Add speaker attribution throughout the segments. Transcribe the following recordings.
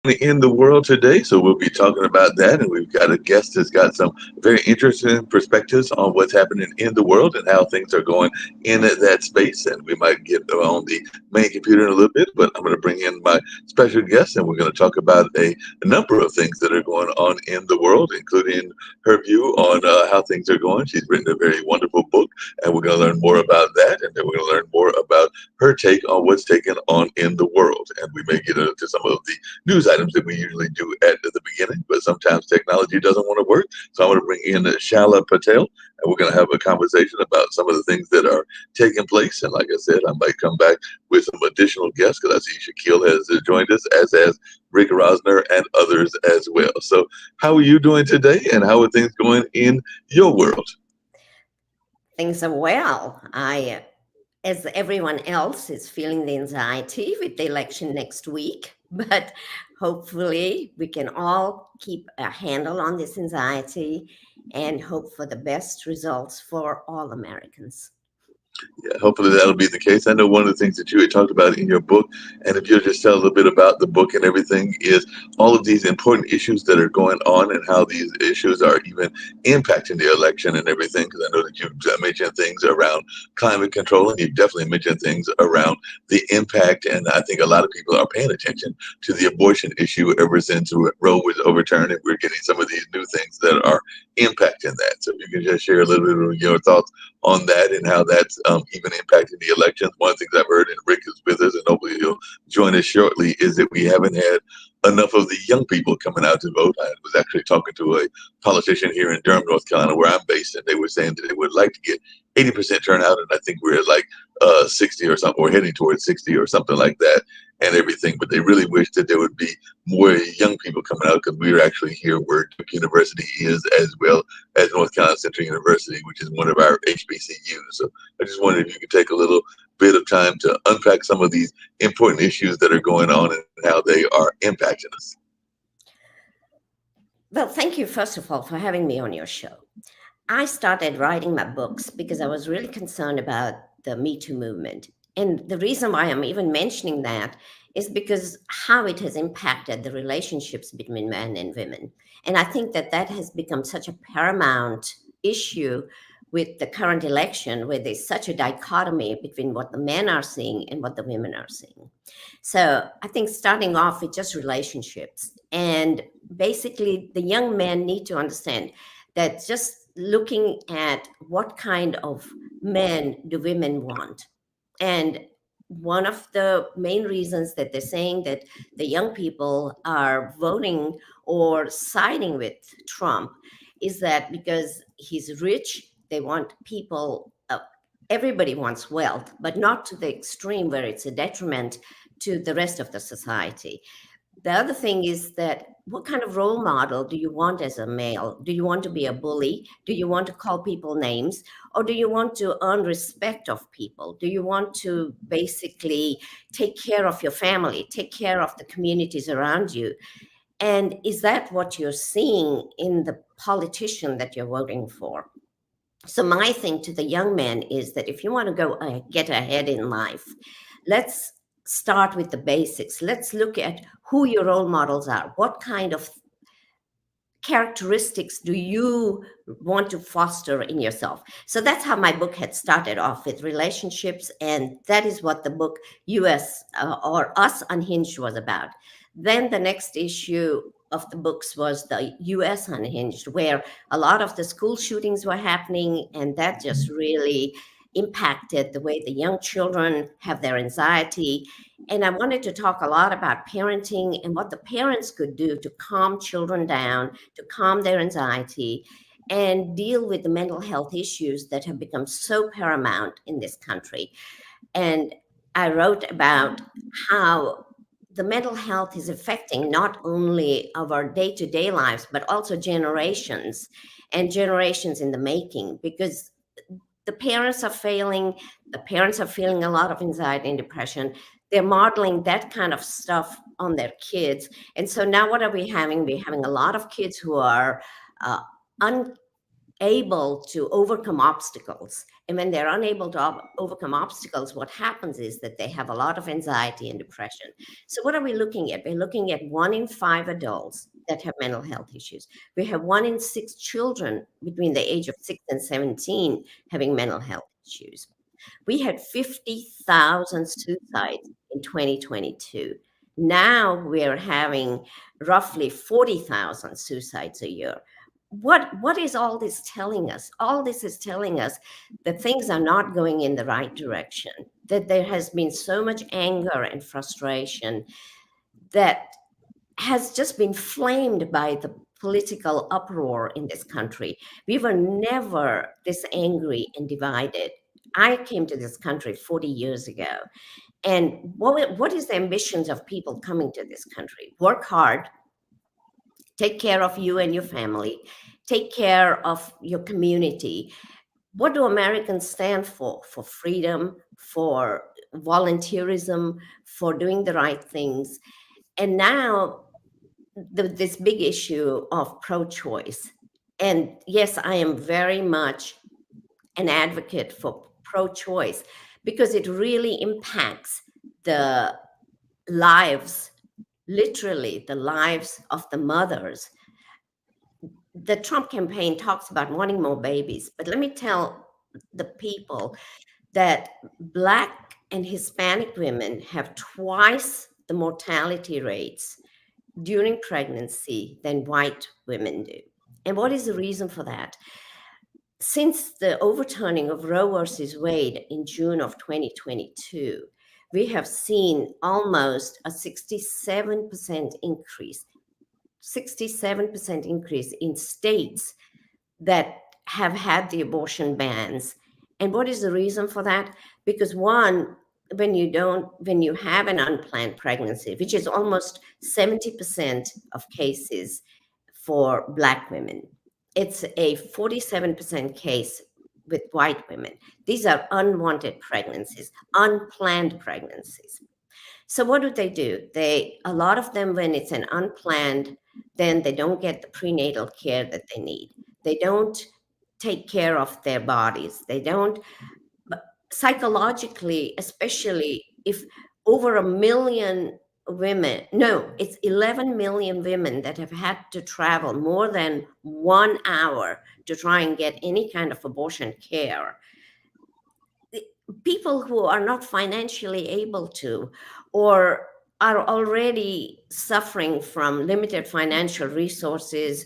Speaker 1: in the world today. So we'll be talking about that, and we've got a guest that's got some very interesting perspectives on what's happening in the world and how things are going in that space. And we might get on the main computer in a little bit, but I'm going to bring in my special guest, and we're going to talk about a number of things that are going on in the world, including her view on how things are going. She's written a very wonderful book, and we're going to learn more about that, and then we're going to learn more about her take on what's taken on in the world. And we may get into some of the news items that we usually do at the beginning, but sometimes technology doesn't want to work. So I want to bring in Shala Patel, and we're going to have a conversation about some of the things that are taking place. And like I said, I might come back with some additional guests because I see Shaquille has joined us, as has Rick Rosner and others as well. So how are you doing today, and how are things going in your world?
Speaker 2: Things are well. As everyone else, is feeling the anxiety with the election next week, but hopefully we can all keep a handle on this anxiety and hope for the best results for all Americans.
Speaker 1: Yeah, hopefully that'll be the case. I know one of the things that you had talked about in your book, and if you'll just tell a little bit about the book and everything, is all of these important issues that are going on and how these issues are even impacting the election and everything. Because I know that you've mentioned things around climate control, and you've definitely mentioned things around the impact. And I think a lot of people are paying attention to the abortion issue ever since Roe was overturned, and we're getting some of these new things that are impacting that. So if you can just share a little bit of your thoughts on that and how that's even impacting the elections. One of the things I've heard, and Rick is with us, and hopefully he'll join us shortly, is that we haven't had enough of the young people coming out to vote. I was actually talking to a politician here in Durham, North Carolina, where I'm based, and they were saying that they would like to get 80% turnout, and I think we're at like 60 or something. We're heading towards 60 or something like that, and everything. But they really wish that there would be more young people coming out because we're actually here where Duke University is, as well as North Carolina Central University, which is one of our HBCUs. So I just wondered if you could take a little bit of time to unpack some of these important issues that are going on and how they are impacting us.
Speaker 2: Well, thank you, first of all, for having me on your show. I started writing my books because I was really concerned about the Me Too movement. And the reason why I'm even mentioning that is because how it has impacted the relationships between men and women. And I think that that has become such a paramount issue with the current election, where there's such a dichotomy between what the men are seeing and what the women are seeing. So I think starting off with just relationships, and basically the young men need to understand that just looking at what kind of men do women want. And one of the main reasons that they're saying that the young people are voting or siding with Trump is that because he's rich, they want people, everybody wants wealth, but not to the extreme where it's a detriment to the rest of the society. The other thing is that what kind of role model do you want as a male? Do you want to be a bully? Do you want to call people names? Or do you want to earn respect of people? Do you want to basically take care of your family, take care of the communities around you? And is that what you're seeing in the politician that you're voting for? So, my thing to the young man is that if you want to go get ahead in life, let's start with the basics. Let's look at who your role models are. What kind of characteristics do you want to foster in yourself? So that's how my book had started off, with relationships, and that is what the book us or Us Unhinged was about. Then the next issue of the books was the US Unhinged, where a lot of the school shootings were happening, and that just really impacted the way the young children have their anxiety. And I wanted to talk a lot about parenting and what the parents could do to calm children down, to calm their anxiety, and deal with the mental health issues that have become so paramount in this country. And I wrote about how the mental health is affecting not only our day-to-day lives, but also generations and generations in the making, because the parents are failing, the parents are feeling a lot of anxiety and depression. They're modeling that kind of stuff on their kids. And so now what are we having? We're having a lot of kids who are uh, able to overcome obstacles. And when they're unable to overcome obstacles, what happens is that they have a lot of anxiety and depression. So, what are we looking at? We're looking at 1 in 5 adults that have mental health issues. We have 1 in 6 children between the age of 6 and 17 having mental health issues. We had 50,000 suicides in 2022. Now we're having roughly 40,000 suicides a year. What is all this telling us? All this is telling us that things are not going in the right direction, that there has been so much anger and frustration that has just been flamed by the political uproar in this country. We were never this angry and divided. I came to this country 40 years ago. And what is the ambitions of people coming to this country? Work hard, take care of you and your family, take care of your community. What do Americans stand for? For freedom, for volunteerism, for doing the right things. And now this big issue of pro-choice. And yes, I am very much an advocate for pro-choice because it really impacts the lives, literally the lives of the mothers. The Trump campaign talks about wanting more babies, but let me tell the people that Black and Hispanic women have twice the mortality rates during pregnancy than white women do. And what is the reason for that? Since the overturning of Roe versus Wade in June of 2022, we have seen almost a 67% increase in states that have had the abortion bans. And what is the reason for that? Because one, when you have an unplanned pregnancy, which is almost 70% of cases for Black women, it's a 47% case with white women. These are unwanted pregnancies, unplanned pregnancies. So what do? A lot of them, when it's an unplanned, then they don't get the prenatal care that they need. They don't take care of their bodies. They don't, psychologically, especially if over 1 million women, no, it's 11 million women that have had to travel more than 1 hour to try and get any kind of abortion care. People who are not financially able to, or are already suffering from limited financial resources,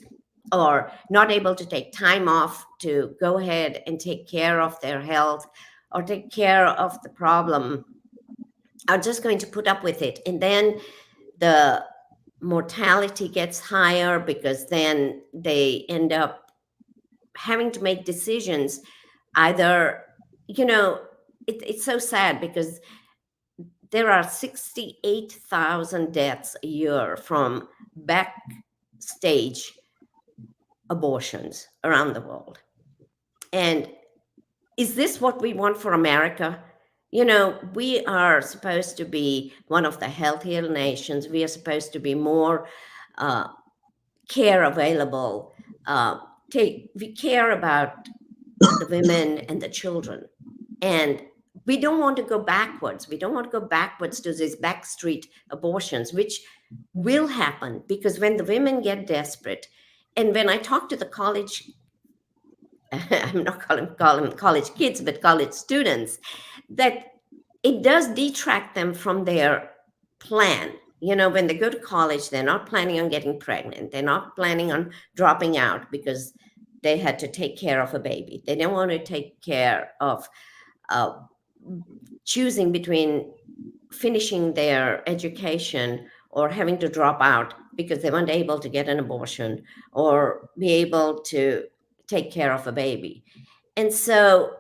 Speaker 2: or not able to take time off to go ahead and take care of their health or take care of the problem, are just going to put up with it. And then the mortality gets higher because then they end up having to make decisions. Either, it's so sad because there are 68,000 deaths a year from backstage abortions around the world. And is this what we want for America? We are supposed to be one of the healthier nations. We are supposed to be more care available. We care about the women and the children. And we don't want to go backwards. We don't want to go backwards to these backstreet abortions, which will happen because when the women get desperate, and when I talk to the college, I'm not calling them college kids, but college students, that it does detract them from their plan. When they go to college, they're not planning on getting pregnant. They're not planning on dropping out because they had to take care of a baby. They don't want to take care of choosing between finishing their education or having to drop out because they weren't able to get an abortion or be able to take care of a baby. And so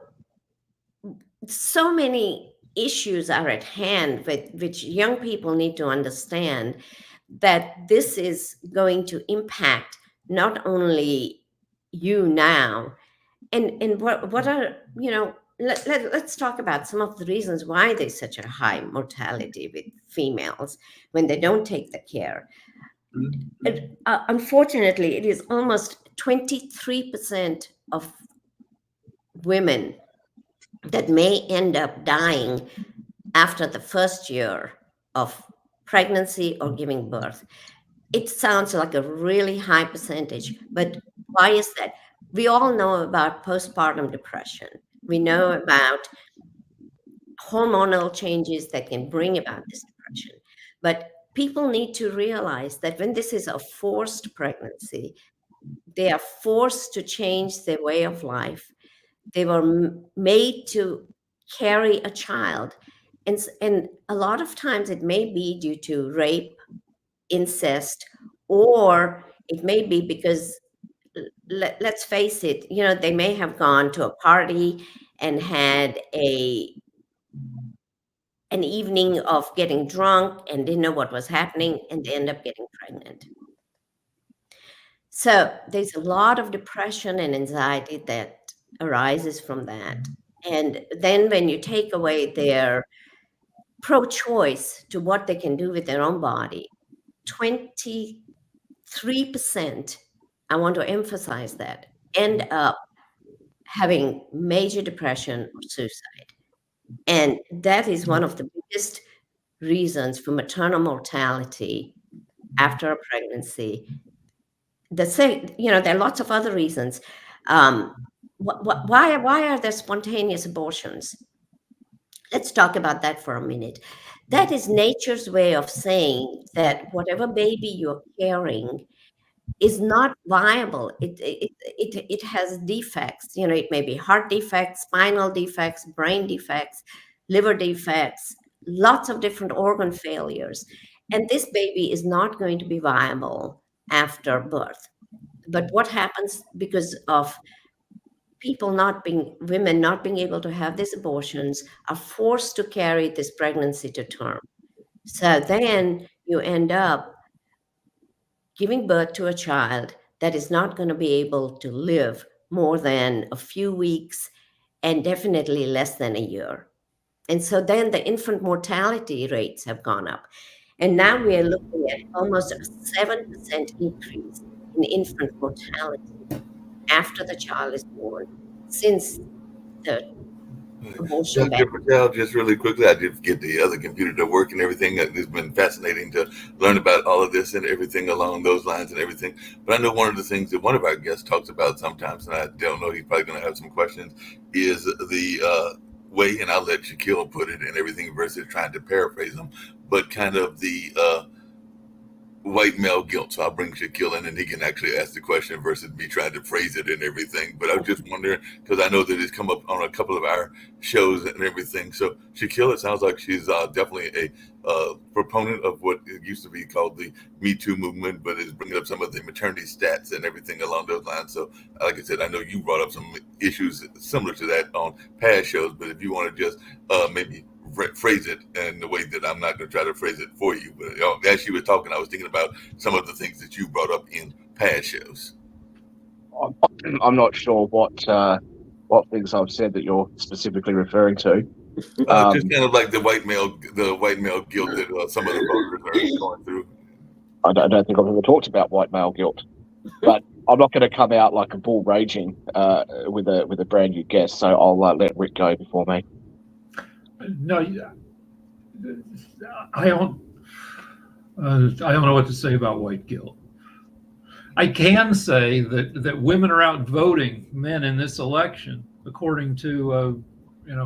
Speaker 2: many issues are at hand with which young people need to understand that this is going to impact not only you now, and what are, let's talk about some of the reasons why there's such a high mortality with females when they don't take the care. Unfortunately, it is almost 23% of women that may end up dying after the first year of pregnancy or giving birth. It sounds like a really high percentage, but why is that? We all know about postpartum depression. We know about hormonal changes that can bring about this depression. But people need to realize that when this is a forced pregnancy, they are forced to change their way of life. They were made to carry a child. And a lot of times it may be due to rape, incest, or it may be because, let's face it, they may have gone to a party and had an evening of getting drunk and didn't know what was happening, and they end up getting pregnant. So there's a lot of depression and anxiety that arises from that. And then when you take away their pro-choice to what they can do with their own body, 23%, I want to emphasize that, end up having major depression or suicide. And that is one of the biggest reasons for maternal mortality after a pregnancy. There are lots of other reasons. Why are there spontaneous abortions? Let's talk about that for a minute. That is nature's way of saying that whatever baby you're carrying is not viable. It has defects. It may be heart defects, spinal defects, brain defects, liver defects, lots of different organ failures. And this baby is not going to be viable after birth. But what happens because of women not being able to have these abortions, are forced to carry this pregnancy to term. So then you end up giving birth to a child that is not going to be able to live more than a few weeks and definitely less than a year. And so then the infant mortality rates have gone up. And now we are looking at almost a 7% increase in infant mortality after the child is born since the abortion ban.
Speaker 1: Dr. Patel, just really quickly, I did get the other computer to work and everything. It's been fascinating to learn about all of this and everything along those lines and everything. But I know one of the things that one of our guests talks about sometimes, and I don't know, he's probably going to have some questions, is the way, and I'll let Shaquille put it and everything versus trying to paraphrase him, but kind of the white male guilt. So I'll bring Shaquille in and he can actually ask the question versus me trying to phrase it and everything. But I was just wondering, because I know that it's come up on a couple of our shows and everything. So Shaquille, it sounds like she's definitely a proponent of what it used to be called the Me Too movement, but is bringing up some of the maternity stats and everything along those lines. So like I said, I know you brought up some issues similar to that on past shows, but if you want to just maybe phrase it in the way that I'm not going to try to phrase it for you. But as you were talking, I was thinking about some of the things that you brought up in past shows.
Speaker 3: I'm not sure what things I've said that you're specifically referring to.
Speaker 1: Just kind of like the white male guilt that some of the voters are going through.
Speaker 3: I don't think I've ever talked about white male guilt, but I'm not going to come out like a bull raging with a brand new guest. So I'll let Rick go before me.
Speaker 4: No, I don't know what to say about white guilt. I can say that women are out voting men in this election, according to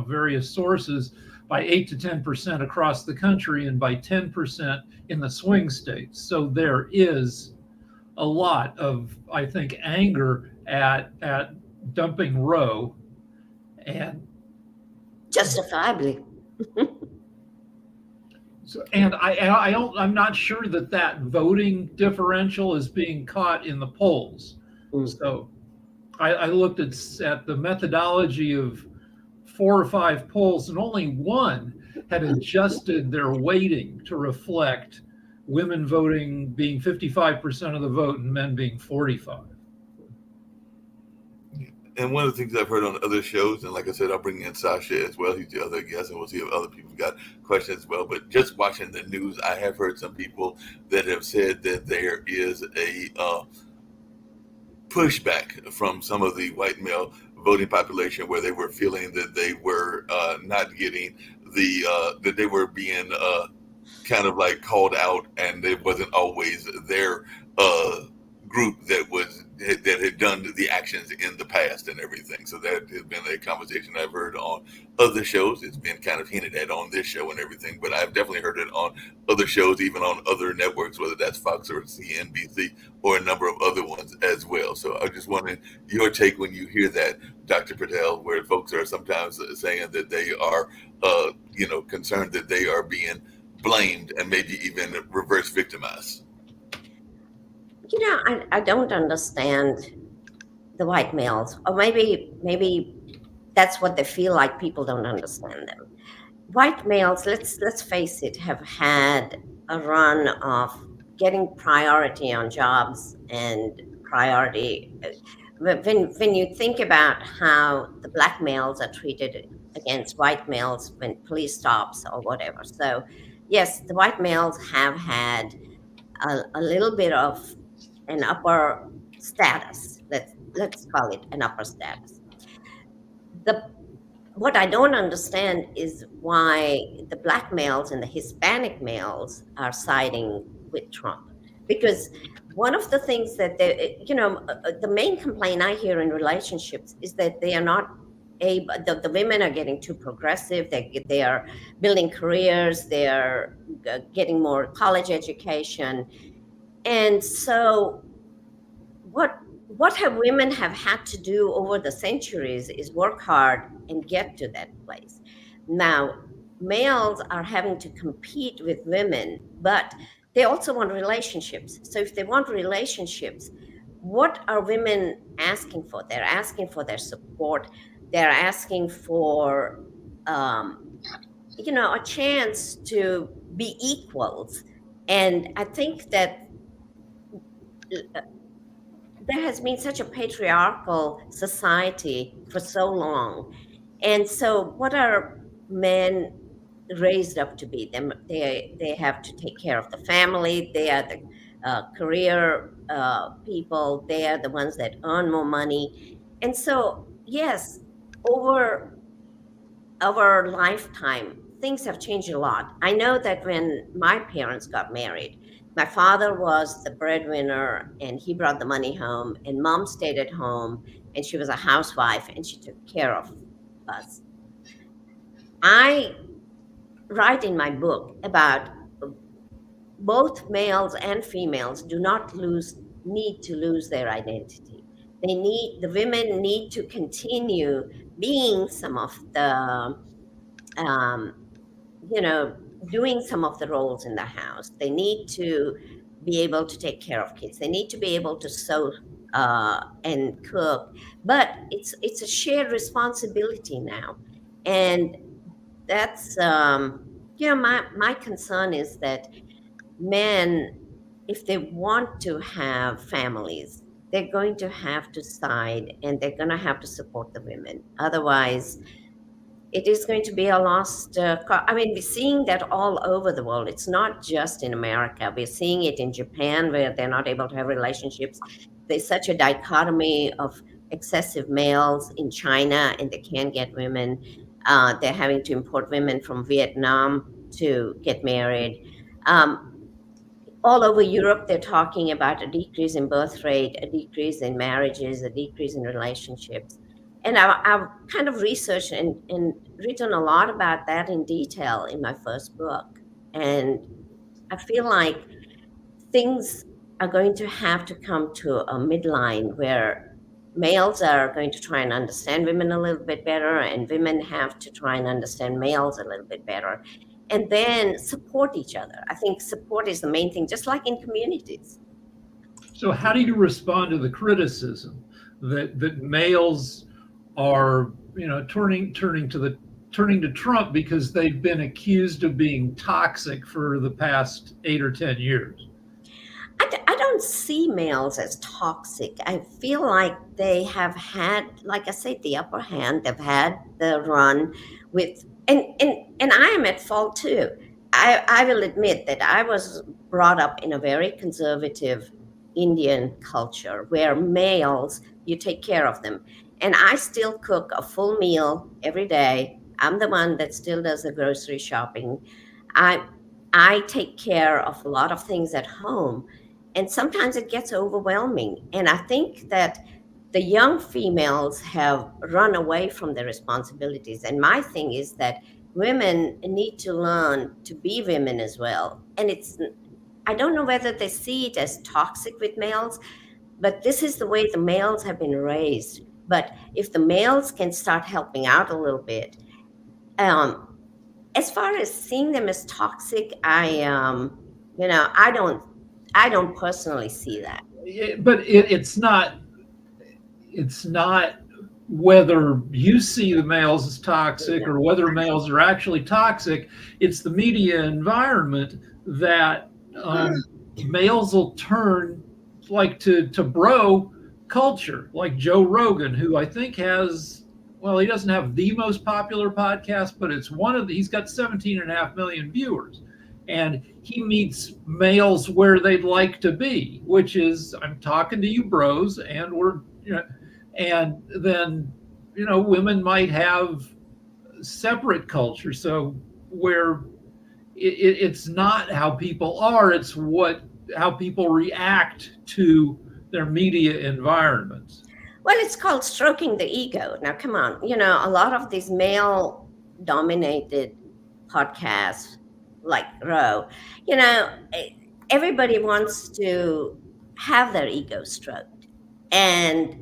Speaker 4: various sources, by 8 to 10% across the country and by 10% in the swing states. So there is a lot of, I think, anger at dumping Roe, and
Speaker 2: Justifiably.
Speaker 4: and I'm not sure that voting differential is being caught in the polls. So I looked at the methodology of 4 or 5 polls, and only one had adjusted their weighting to reflect women voting being 55% of the vote and men being 45%.
Speaker 1: And one of the things I've heard on other shows, and like I said, I'll bring in Sasha as well. He's the other guest, and we'll see if other people got questions as well. But just watching the news, I have heard some people that have said that there is a pushback from some of the white male voting population, where they were feeling that they were not getting that they were being kind of like called out, and it wasn't always their group that had done the actions in the past and everything. So that has been a conversation I've heard on other shows. It's been kind of hinted at on this show and everything, but I've definitely heard it on other shows, even on other networks, whether that's Fox or CNBC or a number of other ones as well. So I just wanted your take when you hear that, Dr. Patel, where folks are sometimes saying that they are, concerned that they are being blamed and maybe even reverse victimized.
Speaker 2: I don't understand the white males, or maybe that's what they feel like. People don't understand them. White males, let's face it, have had a run of getting priority on jobs and priority. When you think about how the black males are treated against white males when police stops or whatever. So yes, the white males have had a little bit of an upper status. Let's call it an upper status. What I don't understand is why the black males and the Hispanic males are siding with Trump. Because one of the things that the main complaint I hear in relationships is that they are not able, the women are getting too progressive. They are building careers. They are getting more college education. And so what have women have had to do over the centuries is work hard and get to that place. Now, males are having to compete with women, but they also want relationships. So if they want relationships, what are women asking for? They're asking for their support. They're asking for, a chance to be equals. And I think that there has been such a patriarchal society for so long. And so what are men raised up to be? They have to take care of the family. They are the career people. They are the ones that earn more money. And so, yes, over our lifetime, things have changed a lot. I know that when my parents got married, my father was the breadwinner and he brought the money home, and mom stayed at home and she was a housewife and she took care of us. I write in my book about both males and females do not need to lose their identity. The women need to continue being some of the doing some of the roles in the house. They need to be able to take care of kids. They need to be able to sew and cook. But it's a shared responsibility now, and that's my concern is that men, if they want to have families, they're going to have to side and they're going to have to support the women. Otherwise, it is going to be a lost we're seeing that all over the world. It's not just in America. We're seeing it in Japan, where they're not able to have relationships. There's such a dichotomy of excessive males in China, and they can't get women. They're having to import women from Vietnam to get married. All over Europe, they're talking about a decrease in birth rate, a decrease in marriages, a decrease in relationships. And I've kind of researched and written a lot about that in detail in my first book. And I feel like things are going to have to come to a midline where males are going to try and understand women a little bit better, and women have to try and understand males a little bit better, and then support each other. I think support is the main thing, just like in communities.
Speaker 4: So how do you respond to the criticism that males are, turning to Trump because they've been accused of being toxic for the past 8 or 10 years?
Speaker 2: I don't see males as toxic. I feel like they have had, like I said, the upper hand. They've had the run with, and I am at fault too. I will admit that I was brought up in a very conservative Indian culture where males, you take care of them. And I still cook a full meal every day. I'm the one that still does the grocery shopping. I I take care of a lot of things at home, and sometimes it gets overwhelming. And I think that the young females have run away from their responsibilities. And my thing is that women need to learn to be women as well. And I don't know whether they see it as toxic with males, but this is the way the males have been raised. But if the males can start helping out a little bit, um, as far as seeing them as toxic, I don't personally see that.
Speaker 4: But it's not whether you see the males as toxic or whether males are actually toxic. It's the media environment that males will turn like to bro culture, like Joe Rogan, who I think has, well, he doesn't have the most popular podcast, but it's one of the, he's got 17.5 million viewers. And he meets males where they'd like to be, which is, I'm talking to you bros, and we're, and then, women might have separate culture. So where it's not how people are, it's how people react to their media environments.
Speaker 2: Well, it's called stroking the ego. Now, come on, a lot of these male dominated podcasts like Roe, everybody wants to have their ego stroked. And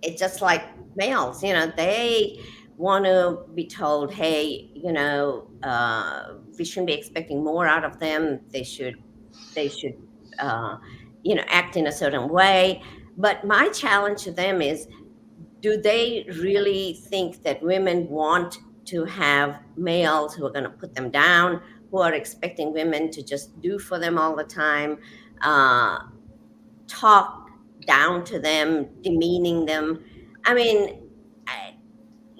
Speaker 2: it's just like males, they want to be told, hey, we shouldn't be expecting more out of them. They should, uh, act in a certain way. But my challenge to them is, do they really think that women want to have males who are going to put them down, who are expecting women to just do for them all the time, uh, talk down to them, demeaning them? I mean, I,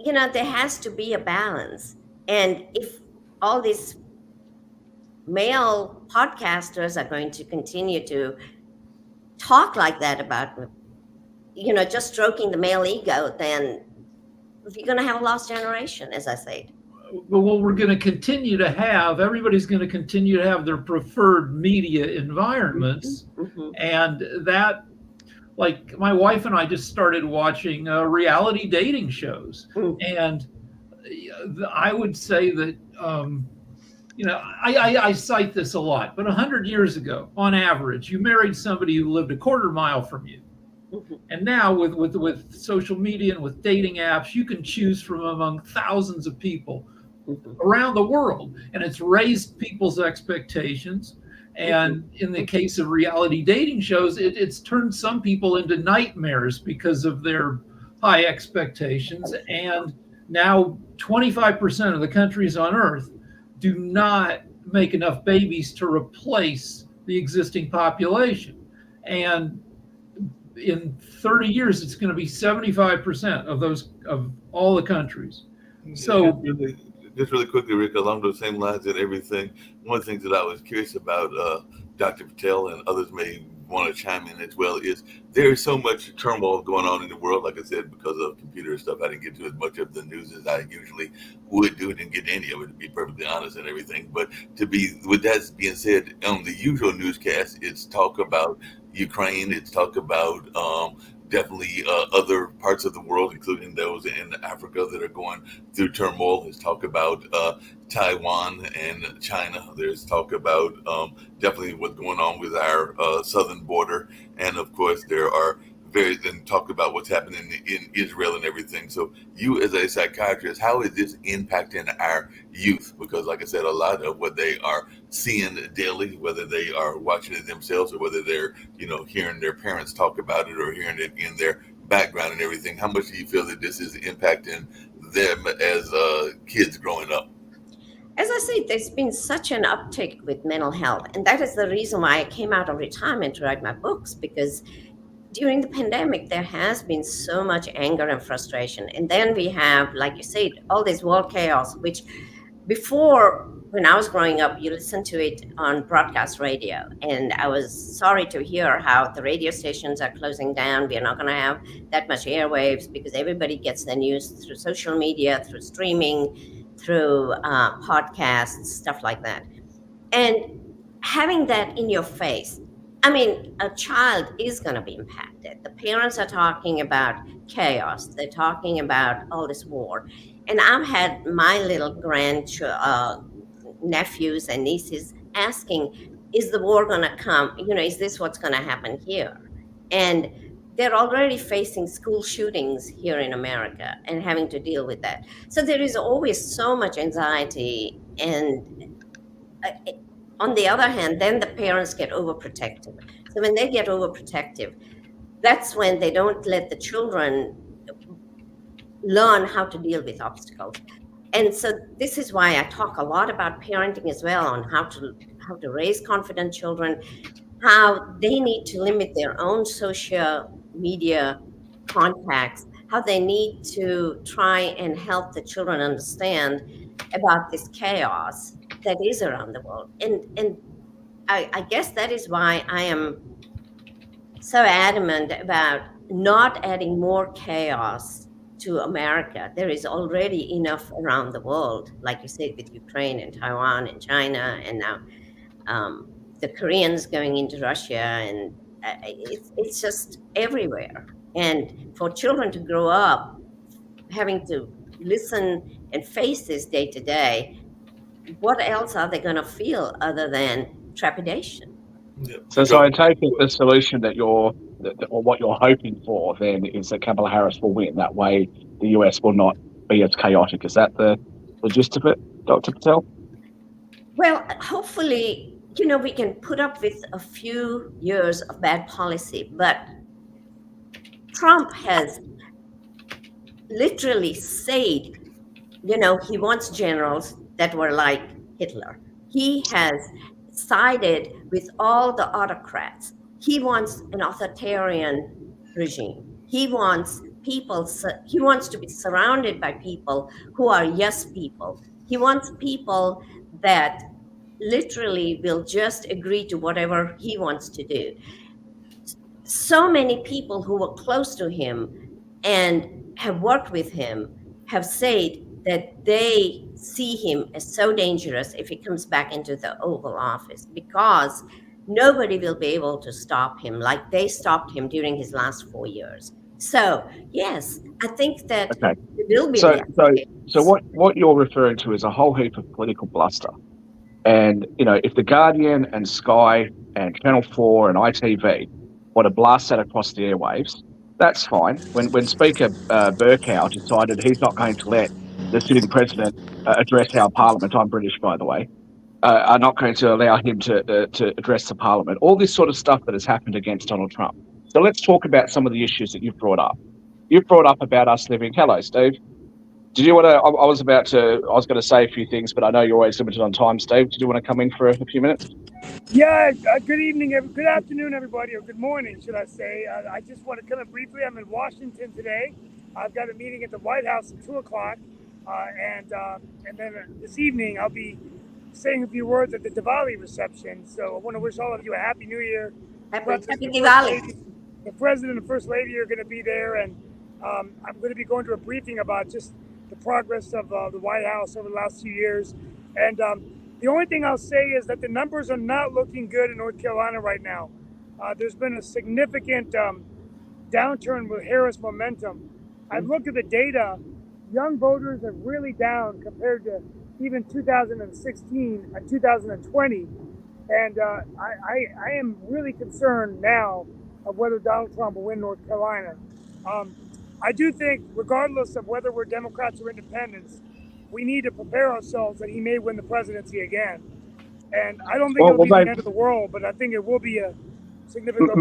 Speaker 2: there has to be a balance. And if all these male podcasters are going to continue to talk like that about, just stroking the male ego, then you're going to have a lost generation, as I said.
Speaker 4: But what we're going to continue to have, everybody's going to continue to have their preferred media environments.
Speaker 2: Mm-hmm.
Speaker 4: And that, like, my wife and I just started watching reality dating shows.
Speaker 2: Mm-hmm.
Speaker 4: And I would say that, I cite this a lot, but 100 years ago, on average, you married somebody who lived a quarter mile from you.
Speaker 2: Mm-hmm.
Speaker 4: And now with social media and with dating apps, you can choose from among thousands of people around the world. And it's raised people's expectations. And in the case of reality dating shows, it's turned some people into nightmares because of their high expectations. And now 25% of the countries on Earth do not make enough babies to replace the existing population. And in 30 years, it's going to be 75% of all the countries. So
Speaker 1: just really quickly, Rick, along those same lines and everything, one of the things that I was curious about, Dr. Patel and others may want to chime in as well, is there is so much turmoil going on in the world. Like I said, because of computer stuff, I didn't get to as much of the news as I usually would do. Didn't get any of it, to be perfectly honest, and everything. But with that being said, on the usual newscast, it's talk about Ukraine, it's talk about definitely other parts of the world, including those in Africa that are going through turmoil. There's talk about Taiwan and China. There's talk about definitely what's going on with our southern border. And of course, there are then talk about what's happening in Israel and everything. So you as a psychiatrist, how is this impacting our youth? Because like I said, a lot of what they are seeing daily, whether they are watching it themselves or whether they're, hearing their parents talk about it or hearing it in their background and everything, how much do you feel that this is impacting them as kids growing up?
Speaker 2: As I said, there's been such an uptick with mental health. And that is the reason why I came out of retirement to write my books, because during the pandemic, there has been so much anger and frustration. And then we have, like you said, all this world chaos, which before when I was growing up, you listened to it on broadcast radio. And I was sorry to hear how the radio stations are closing down. We are not going to have that much airwaves because everybody gets their news through social media, through streaming, through podcasts, stuff like that. And having that in your face, I mean, a child is going to be impacted. The parents are talking about chaos, they're talking about all this war. And I've had my little nephews and nieces asking, is the war going to come? Is this what's going to happen here? And they're already facing school shootings here in America and having to deal with that. So there is always so much anxiety. And on the other hand, then the parents get overprotective. So when they get overprotective, that's when they don't let the children learn how to deal with obstacles. And so this is why I talk a lot about parenting as well, on how to raise confident children, how they need to limit their own social media contacts, how they need to try and help the children understand about this chaos that is around the world. And I guess that is why I am so adamant about not adding more chaos to America. There is already enough around the world, like you said, with Ukraine and Taiwan and China, and now the Koreans going into Russia, and it's just everywhere. And for children to grow up having to listen and face this day to day, what else are they going to feel other than trepidation?
Speaker 3: So I take it the solution or what you're hoping for then is that Kamala Harris will win. That way the US will not be as chaotic. Is that the gist of it, Dr. Patel?
Speaker 2: Well, hopefully, we can put up with a few years of bad policy, but Trump has literally said, he wants generals that were like Hitler. He has sided with all the autocrats. He wants an authoritarian regime. He wants to be surrounded by people who are yes people. He wants people that literally will just agree to whatever he wants to do. So many people who were close to him and have worked with him have said that they see him as so dangerous if he comes back into the Oval Office, because nobody will be able to stop him like they stopped him during his last 4 years. So, yes, I think that
Speaker 3: okay.
Speaker 2: It will be.
Speaker 3: So what you're referring to is a whole heap of political bluster. And, if The Guardian and Sky and Channel 4 and ITV want to blast that across the airwaves, that's fine. When Speaker Burkow decided he's not going to let the sitting president address our parliament, I'm British, by the way, are not going to allow him to address the parliament. All this sort of stuff that has happened against Donald Trump. So let's talk about some of the issues that you've brought up. You've brought up about us living. Hello, Steve. Did you want to? I was going to say a few things, but I know you're always limited on time, Steve. Did you want to come in for a few minutes?
Speaker 5: Yeah, good evening, good afternoon, everybody, or good morning, should I say. I just want to come in briefly. I'm in Washington today. I've got a meeting at the White House at 2 o'clock, and then this evening I'll be saying a few words at the Diwali reception. So I want to wish all of you a Happy New Year.
Speaker 2: Happy Diwali.
Speaker 5: The President and First Lady are going to be there, and I'm going to be going to a briefing about just the progress of the White House over the last few years. And the only thing I'll say is that the numbers are not looking good in North Carolina right now. There's been a significant downturn with Harris momentum. I've looked at the data. Young voters are really down compared to even 2016 and 2020. And I am really concerned now of whether Donald Trump will win North Carolina. I do think, regardless of whether we're Democrats or independents, we need to prepare ourselves that he may win the presidency again. And I don't think it'll be the end of the world, but I think it will be a significant.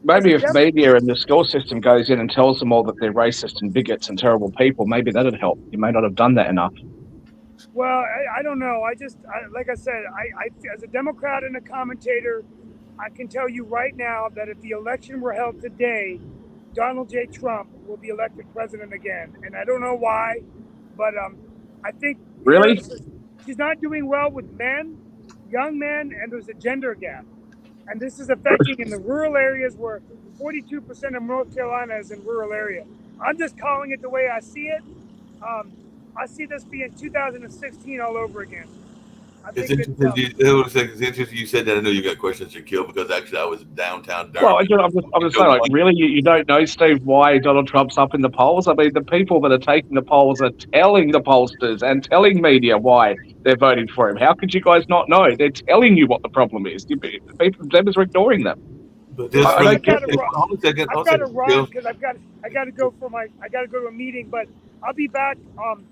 Speaker 3: Maybe if media and the school system goes in and tells them all that they're racist and bigots and terrible people, maybe that'd help. You may not have done that enough.
Speaker 5: Well, I don't know. Like I said, I as a Democrat and a commentator, I can tell you right now that if the election were held today, Donald J. Trump will be elected president again. And I don't know why, but I think...
Speaker 3: Really?
Speaker 5: She's not doing well with men, young men, and there's a gender gap. And this is affecting in the rural areas where 42% of North Carolina is in rural area. I'm just calling it the way I see it. I see this being 2016 all over again.
Speaker 1: It's interesting. It's interesting you said that. I know you got questions, Shaquille, because actually I was downtown Durham.
Speaker 3: Well, I'm just saying, like, really, you don't know, Steve, why Donald Trump's up in the polls? I mean, the people that are taking the polls are telling the pollsters and telling media why they're voting for him. How could you guys not know? They're telling you what the problem is. People, Debbie's are ignoring them.
Speaker 1: But just
Speaker 5: I've
Speaker 1: really
Speaker 5: got
Speaker 1: quick,
Speaker 5: to run because I got to go to a meeting, but I'll be back on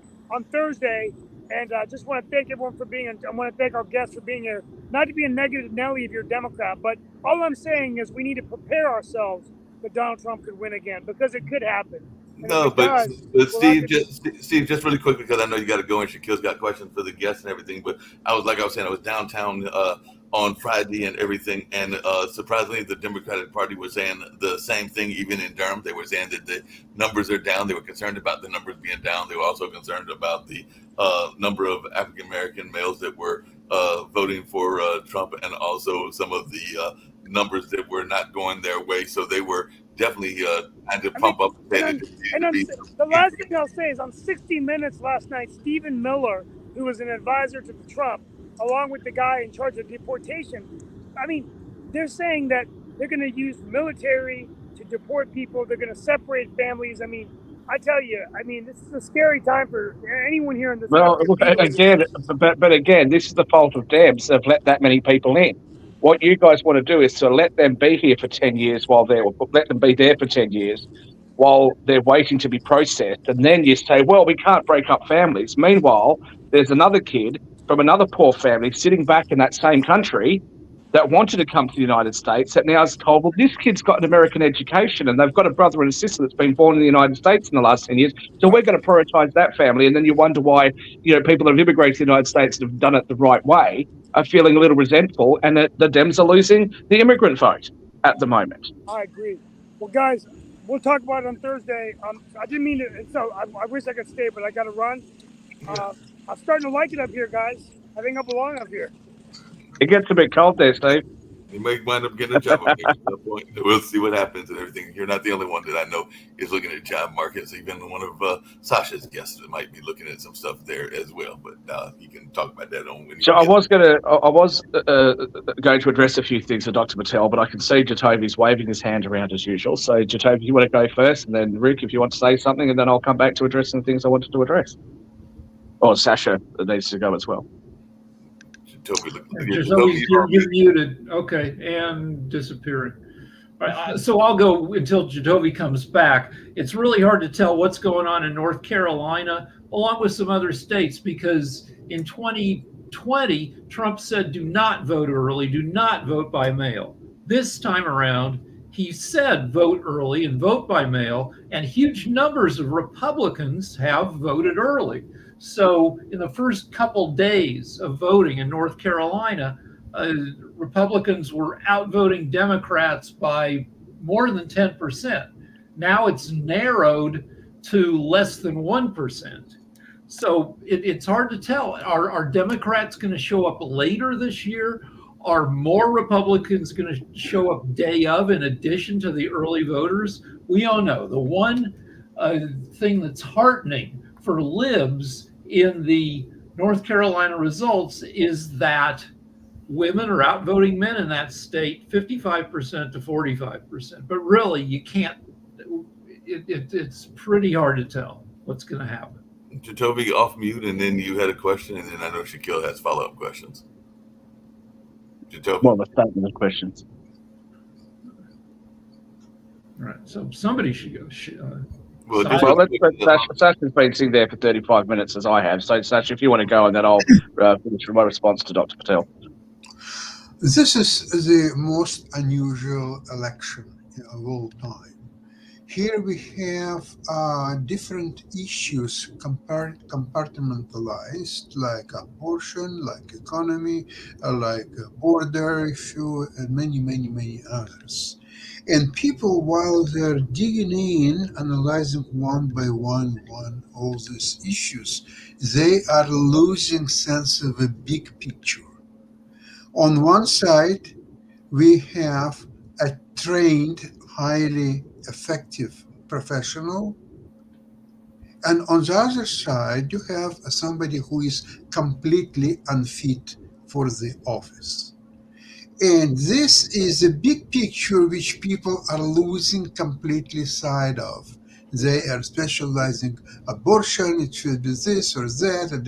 Speaker 5: Thursday. And I just want to thank everyone for being. I want to thank our guests for being here. Not to be a negative Nelly if you're a Democrat, but all I'm saying is we need to prepare ourselves that Donald Trump could win again because it could happen. And
Speaker 1: no, but Steve, just really quick, because I know you got to go and Shaquille's got questions for the guests and everything. But I was saying, I was downtown on Friday and everything, and surprisingly, the Democratic Party was saying the same thing. Even in Durham, they were saying that the numbers are down. They were concerned about the numbers being down. They were also concerned about the number of African American males that were voting for Trump, and also some of the numbers that were not going their way. So they were definitely trying to pump up.
Speaker 5: The last thing I'll say is on 60 Minutes last night, Stephen Miller, who was an advisor to Trump, along with the guy in charge of deportation, I mean, they're saying that they're going to use military to deport people. They're going to separate families. I mean, I tell you, this is a scary time for anyone here in this.
Speaker 3: Well, again, but again, this is the fault of Debs. They've let that many people in. What you guys want to do is to let them be here for 10 years let them be there for 10 years while they're waiting to be processed. And then you say, well, we can't break up families. Meanwhile, there's another kid from another poor family sitting back in that same country that wanted to come to the United States that now is told, well, this kid's got an American education and they've got a brother and a sister that's been born in the United States in the last 10 years. So we're going to prioritize that family. And then you wonder why, people that have immigrated to the United States and have done it the right way are feeling a little resentful, and that the Dems are losing the immigrant vote at the moment.
Speaker 5: I agree. Well, guys, we'll talk about it on Thursday. I didn't mean to. So I wish I could stay, but I got to run. I'm starting to like it up here, guys. I think I belong up here.
Speaker 3: It gets a bit cold there, Steve.
Speaker 1: You may wind up getting a job at some point. We'll see what happens and everything. You're not the only one that I know is looking at job markets. Even one of Sasha's guests might be looking at some stuff there as well. But you can talk about that on.
Speaker 3: So I was going to address a few things to Dr. Patel, but I can see Jatovi's waving his hand around as usual. So Jatovi, you want to go first, and then Rick, if you want to say something, and then I'll come back to address some things I wanted to address. Or Sasha needs to go as well.
Speaker 4: You're muted. Okay, and disappearing. All right, so I'll go until Jatovi comes back. It's really hard to tell what's going on in North Carolina, along with some other states, because in 2020, Trump said, do not vote early, do not vote by mail. This time around, he said vote early and vote by mail, and huge numbers of Republicans have voted early. So in the first couple days of voting in North Carolina, Republicans were outvoting Democrats by more than 10%. Now it's narrowed to less than 1%. So it's hard to tell. Are Democrats going to show up later this year? Are more Republicans going to show up day of in addition to the early voters? We all know. The one thing that's heartening for libs in the North Carolina results is that women are outvoting men in that state 55% to 45%. But really, you can't, it's pretty hard to tell what's going to happen.
Speaker 1: Jatovi, off mute, and then you had a question, and then I know Shaquille has follow-up questions. Jatovi.
Speaker 3: Well, let's start with the questions.
Speaker 4: All right, so somebody should go.
Speaker 3: Sasha's been sitting there for 35 minutes, as I have. So, Sasha, if you want to go, and then I'll finish my response to Dr. Patel.
Speaker 6: This is the most unusual election of all time. Here we have different issues compartmentalized, like abortion, like economy, like border issue, and many, many, many others. And people, while they're digging in, analyzing one by one all these issues, they are losing sense of a big picture. On one side, we have a trained, highly effective professional, and on the other side, you have somebody who is completely unfit for the office. And this is a big picture which people are losing completely sight of. They are specializing abortion. It should be this or that. And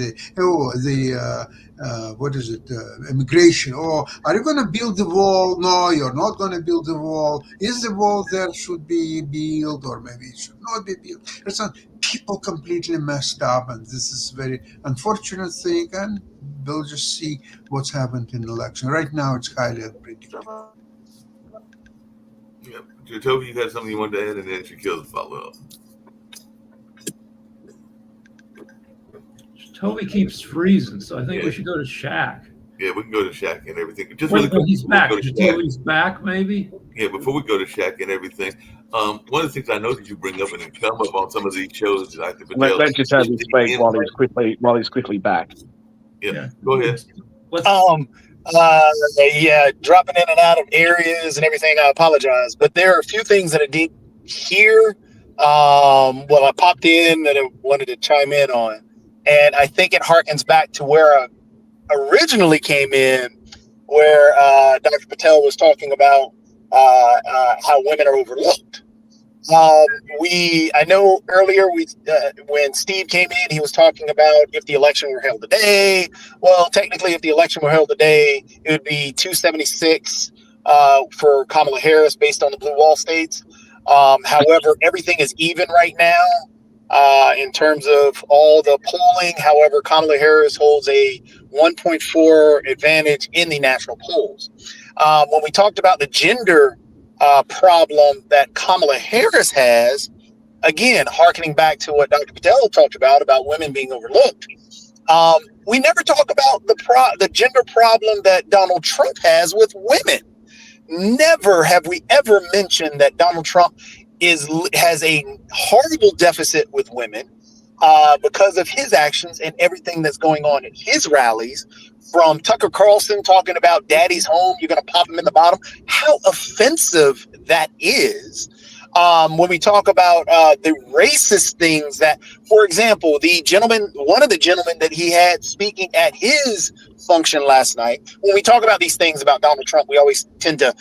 Speaker 6: what is it? Immigration. Oh, are you going to build the wall? No, you're not going to build the wall. Is the wall there should be built, or maybe it should not be built? It's not. People completely messed up, and this is very unfortunate thing. And we'll just see what's happened in the election. Right now, it's highly unpredictable.
Speaker 1: Yeah, Toby, you had something you wanted to add, and then Shaquille follow up.
Speaker 4: Toby keeps freezing, so I think we should go to Shaq.
Speaker 1: Yeah, we can go to Shaq and everything. Just
Speaker 4: Wait,
Speaker 1: really quick,
Speaker 4: he's back.
Speaker 1: Shaq.
Speaker 4: He's back, maybe?
Speaker 1: Yeah, before we go to Shaq and everything, one of the things I know that you bring up and it come up on some of these shows, Dr. Patel.
Speaker 3: Let's just have him speak while he's quickly back.
Speaker 1: Yeah. Go ahead.
Speaker 7: Dropping in and out of areas and everything. I apologize, but there are a few things that I did hear. I popped in that I wanted to chime in on, and I think it harkens back to where I originally came in, where Dr. Patel was talking about how women are overlooked. I know earlier when Steve came in, he was talking about if the election were held today. Well, technically, if the election were held today, it would be 276 for Kamala Harris based on the blue wall states. However, everything is even right now in terms of all the polling. However, Kamala Harris holds a 1.4 advantage in the national polls. When we talked about the gender problem that Kamala Harris has, again, hearkening back to what Dr. Patel talked about women being overlooked. We never talk about the gender problem that Donald Trump has with women. Never have we ever mentioned that Donald Trump has a horrible deficit with women because of his actions and everything that's going on at his rallies. From Tucker Carlson talking about daddy's home, you're going to pop him in the bottom. How offensive that is. When we talk about the racist things that, for example, one of the gentlemen that he had speaking at his function last night, when we talk about these things about Donald Trump, we always tend to,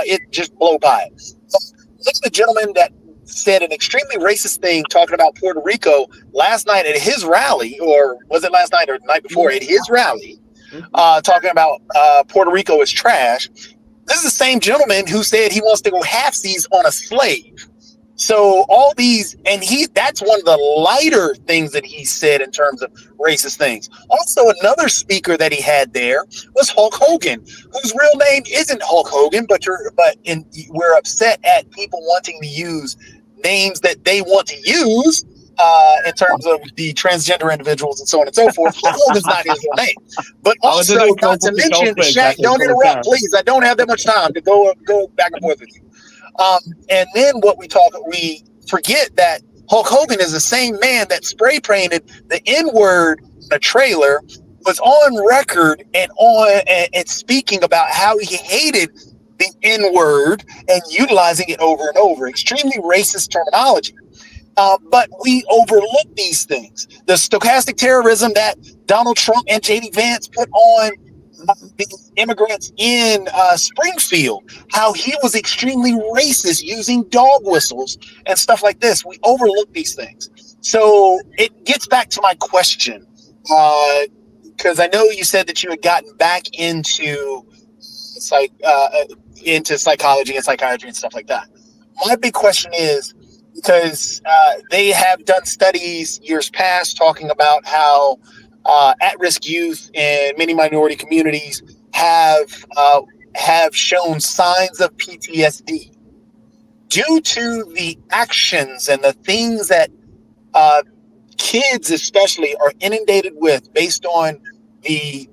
Speaker 7: it just blow by. So, look at the gentleman that said an extremely racist thing talking about Puerto Rico last night at his rally, or was it last night or the night before at his rally, talking about Puerto Rico is trash. This is the same gentleman who said he wants to go halfsies on a slave. So all these, and that's one of the lighter things that he said in terms of racist things. Also, another speaker that he had there was Hulk Hogan, whose real name isn't Hulk Hogan, but we're upset at people wanting to use names that they want to use in terms of the transgender individuals and so on and so forth. Hulk Hogan's not his real name. But also, not to mention, Shaq, don't interrupt, please. I don't have that much time to go back and forth with you. And then we forget that Hulk Hogan is the same man that spray painted the N-word in a trailer, was on record and speaking about how he hated the N-word and utilizing it over and over. Extremely racist terminology. But we overlook these things. The stochastic terrorism that Donald Trump and J.D. Vance put on the immigrants in Springfield, how he was extremely racist using dog whistles and stuff like this. We overlook these things. So it gets back to my question, because I know you said that you had gotten back into psychology and psychiatry and stuff like that. My big question is, because they have done studies years past talking about how at-risk youth in many minority communities have shown signs of PTSD due to the actions and the things that kids especially are inundated with based on the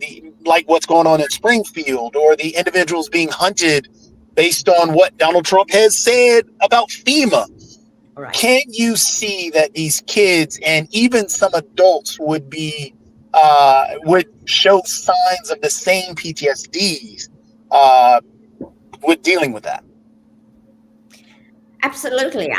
Speaker 7: like what's going on in Springfield, or the individuals being hunted based on what Donald Trump has said about FEMA.
Speaker 2: Right.
Speaker 7: Can you see that these kids and even some adults would show signs of the same PTSDs with dealing with that?
Speaker 2: Absolutely.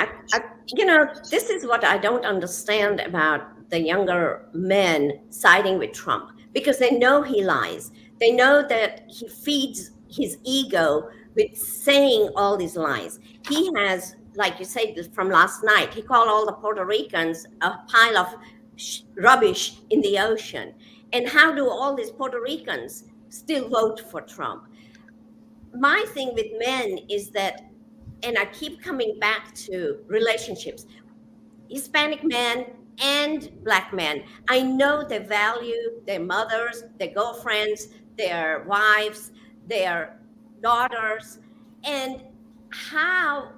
Speaker 2: This is what I don't understand about the younger men siding with Trump, because they know he lies. They know that he feeds his ego with saying all these lies. He has, like you said from last night, he called all the Puerto Ricans a pile of rubbish in the ocean. And how do all these Puerto Ricans still vote for Trump? My thing with men is that, and I keep coming back to relationships, Hispanic men and Black men. I know they value their mothers, their girlfriends, their wives, their daughters, and how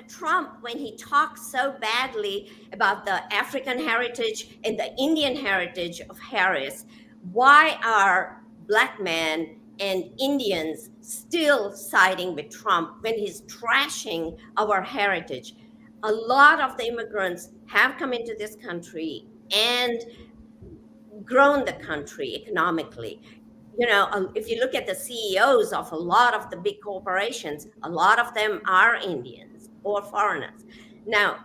Speaker 2: Trump, when he talks so badly about the African heritage and the Indian heritage of Harris, why are Black men and Indians still siding with Trump when he's trashing our heritage? A lot of the immigrants have come into this country and grown the country economically. If you look at the CEOs of a lot of the big corporations, a lot of them are Indians or foreigners. Now,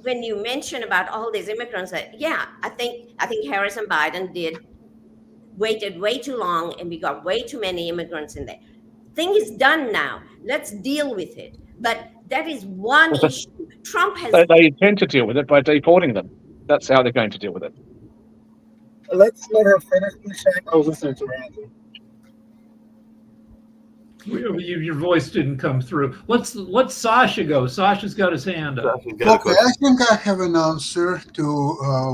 Speaker 2: when you mention about all these immigrants, I think Harris and Biden waited way too long, and we got way too many immigrants in there. Thing is done now. Let's deal with it. But that is one issue. Trump has.
Speaker 3: They intend to deal with it by deporting them. That's how they're going to deal with it.
Speaker 7: Let's let her finish. I was listening to her.
Speaker 4: Your voice didn't come through. Let's Sasha go. Sasha's got his hand up.
Speaker 6: Okay, I think I have an answer to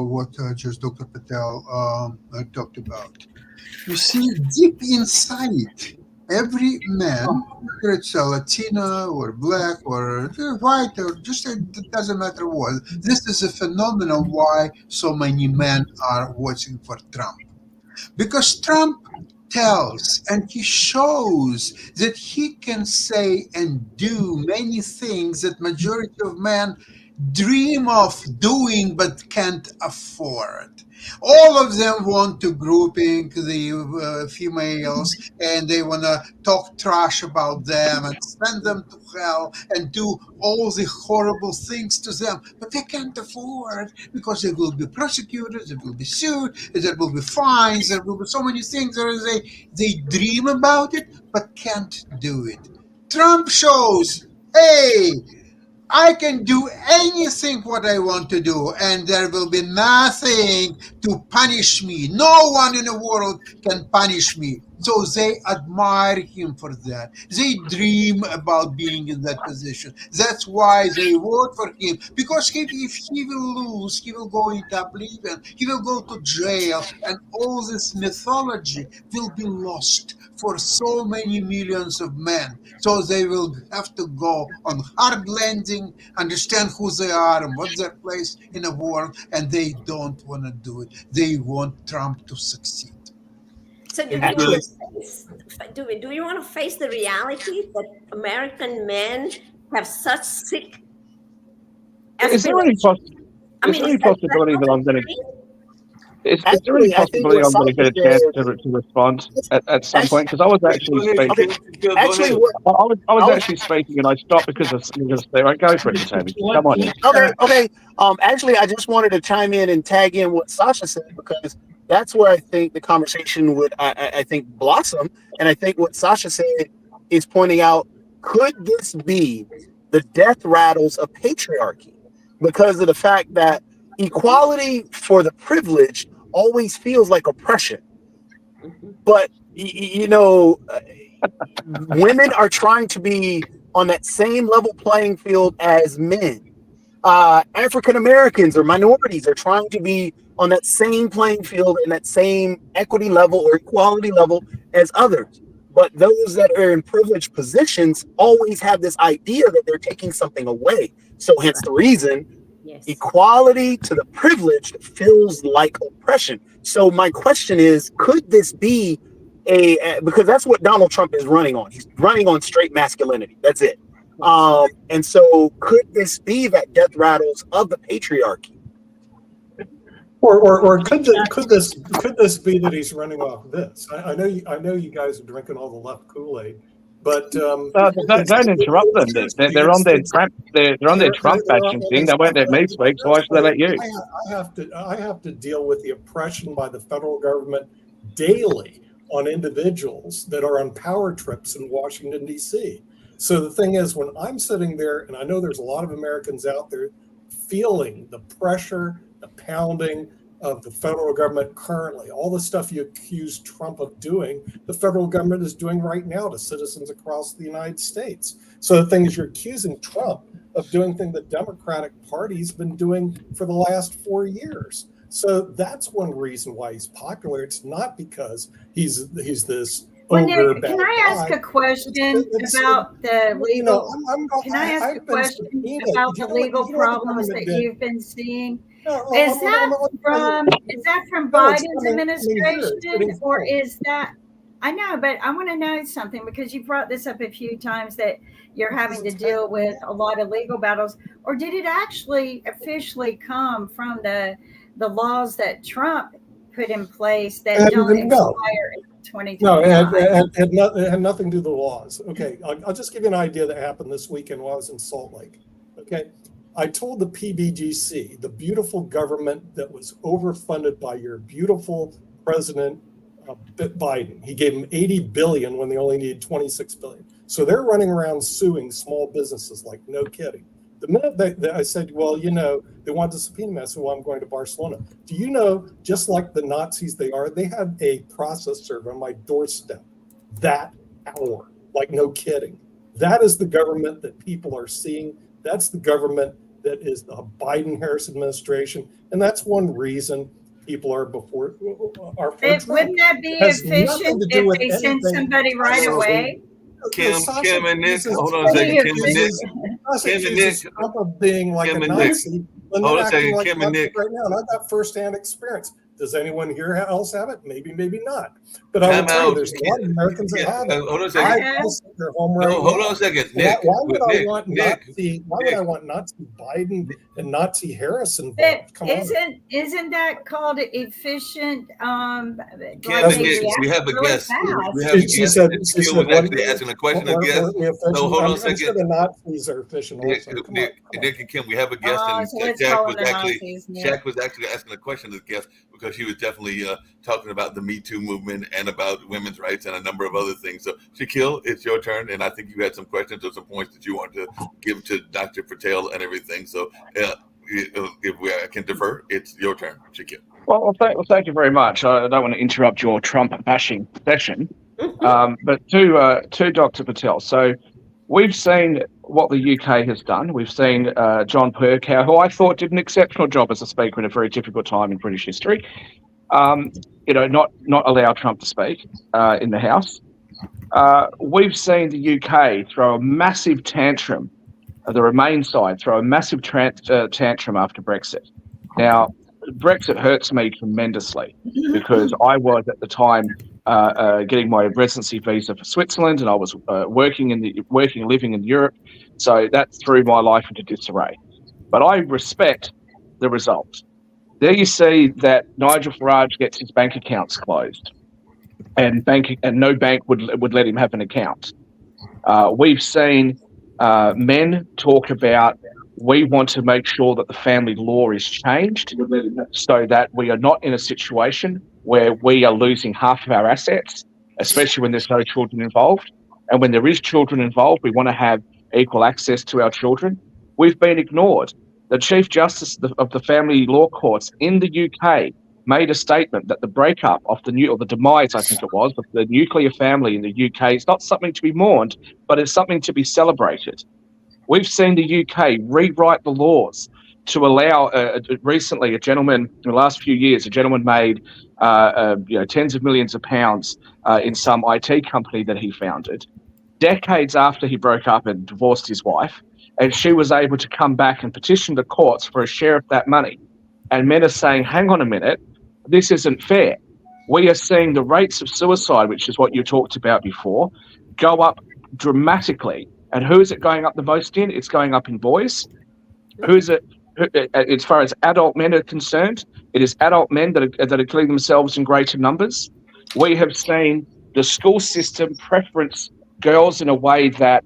Speaker 6: what just Dr. Patel talked about. You see, deep inside every man, whether it's a Latina or Black or white or just it doesn't matter what, this is a phenomenon why so many men are voting for Trump. Because Trump tells and he shows that he can say and do many things that majority of men dream of doing but can't afford. All of them want to grouping the females, and they want to talk trash about them and send them to hell and do all the horrible things to them, but they can't afford because they will be prosecuted, they will be sued, there will be fines, there will be so many things that they dream about it but can't do it. Trump shows, hey, I can do anything what I want to do, and there will be nothing to punish me. No one in the world can punish me. So they admire him for that. They dream about being in that position. That's why they vote for him. Because if he will lose, he will go into oblivion. He will go to jail, and all this mythology will be lost for so many millions of men. So they will have to go on hard landing, understand who they are and what's their place in the world, and they don't want to do it. They want Trump to succeed.
Speaker 2: So do you want to face the reality that American men have such sick
Speaker 3: Is there any possibility that I'm going to... Is there any possibility I'm going to get a chance to respond at some point? Because I was actually speaking. I was actually speaking, and I stopped because they won't go for it, Tammy. Come on.
Speaker 7: Okay. Actually, I just wanted to chime in and tag in what Sasha said, because that's where I think the conversation would, I think, blossom. And I think what Sasha said is pointing out, could this be the death rattles of patriarchy? Because of the fact that equality for the privileged always feels like oppression. But, women are trying to be on that same level playing field as men. African Americans or minorities are trying to be on that same playing field and that same equity level or equality level as others. But those that are in privileged positions always have this idea that they're taking something away. So hence the reason equality to the privileged feels like oppression. So my question is, could this be because that's what Donald Trump is running on. He's running on straight masculinity. That's it. And so could this be that death rattles of the patriarchy?
Speaker 8: Or could this be that he's running off this? I know you guys are drinking all the left Kool-Aid, but
Speaker 3: don't interrupt them. They're on their Trump bashing thing. They won't let me speak, so why should they let you?
Speaker 8: I have to deal with the oppression by the federal government daily on individuals that are on power trips in Washington, D.C. So the thing is, when I'm sitting there, and I know there's a lot of Americans out there feeling the pressure, the pounding of the federal government currently, all the stuff you accuse Trump of doing, the federal government is doing right now to citizens across the United States. So the thing is, you're accusing Trump of doing things the Democratic Party's been doing for the last 4 years. So that's one reason why he's popular. It's not because he's this ogre bad
Speaker 9: can I ask
Speaker 8: guy.
Speaker 9: a question about the legal? Can I ask a question about the legal problems that you've been seeing? Is that from Biden's administration, or is that? I know, but I want to know something, because you brought this up a few times that you're having to deal with a lot of legal battles, or did it actually officially come from the laws that Trump put in place that don't expire in 2025?
Speaker 8: No, it had nothing to do with the laws. Okay, I'll just give you an idea that happened this weekend while I was in Salt Lake. Okay, I told the PBGC, the beautiful government that was overfunded by your beautiful president, Biden. He gave them $80 billion when they only needed $26 billion. So they're running around suing small businesses like no kidding. The minute I said, well, they want to subpoena me, I said, well, I'm going to Barcelona. Do you know, just like the Nazis they have a process server on my doorstep that hour, like no kidding. That is the government that people are seeing. That's the government that is the Biden-Harris administration. And that's one reason people are for Trump.
Speaker 9: Wouldn't that be efficient if they sent somebody right away?
Speaker 1: Kim and Nick, hold on a second. Kim and Nick,
Speaker 8: Trump of being like a Nazi. Hold on a second. Kim and Nick. Right now, and I've got firsthand experience. Does anyone here else have it? Maybe not. But I will tell you, there's a lot of Americans that have it.
Speaker 1: Hold on a second. Hold on a second. Nick,
Speaker 8: why would I want Nazi Biden and Nazi Harris involved? Come on.
Speaker 9: Isn't that called efficient?
Speaker 1: Kim and Nick, we have a guest.
Speaker 8: She said
Speaker 1: actually asking a question again. So hold on a second.
Speaker 8: Sure the Nazis are efficient.
Speaker 1: Nick and Kim, we have a guest, and Shaq was actually asking a question to the guest, because she was definitely talking about the Me Too movement and about women's rights and a number of other things. So, Shaquille, it's your turn, and I think you had some questions or some points that you want to give to Dr. Patel and everything. So, if I can defer, it's your turn, Shaquille.
Speaker 3: Well, thank you very much. I don't want to interrupt your Trump bashing session, but to Dr. Patel. So, we've seen what the UK has done. We've seen John Perkow, who I thought did an exceptional job as a speaker in a very difficult time in British history. Not allow Trump to speak in the House. We've seen the UK throw a massive tantrum, the Remain side throw a massive tantrum after Brexit. Now, Brexit hurts me tremendously, because I was at the time getting my residency visa for Switzerland, and I was living in Europe, so that threw my life into disarray. But I respect the result. There you see that Nigel Farage gets his bank accounts closed, and no bank would let him have an account. We've seen men talk about, we want to make sure that the family law is changed so that we are not in a situation where we are losing half of our assets, especially when there's no children involved. And when there is children involved, we want to have equal access to our children. We've been ignored. The Chief Justice of the Family Law Courts in the UK made a statement that the breakup of the demise, I think it was, of the nuclear family in the UK is not something to be mourned, but it's something to be celebrated. We've seen the UK rewrite the laws to allow, recently, a gentleman, in the last few years, a gentleman made tens of millions of pounds in some IT company that he founded, decades after he broke up and divorced his wife, and she was able to come back and petition the courts for a share of that money. And men are saying, hang on a minute, this isn't fair. we are seeing the rates of suicide, which is what you talked about before, go up dramatically. And who is it going up the most in? It's going up in boys. Who is it? As far as adult men are concerned, it is adult men that are killing themselves in greater numbers. We have seen the school system preference girls in a way that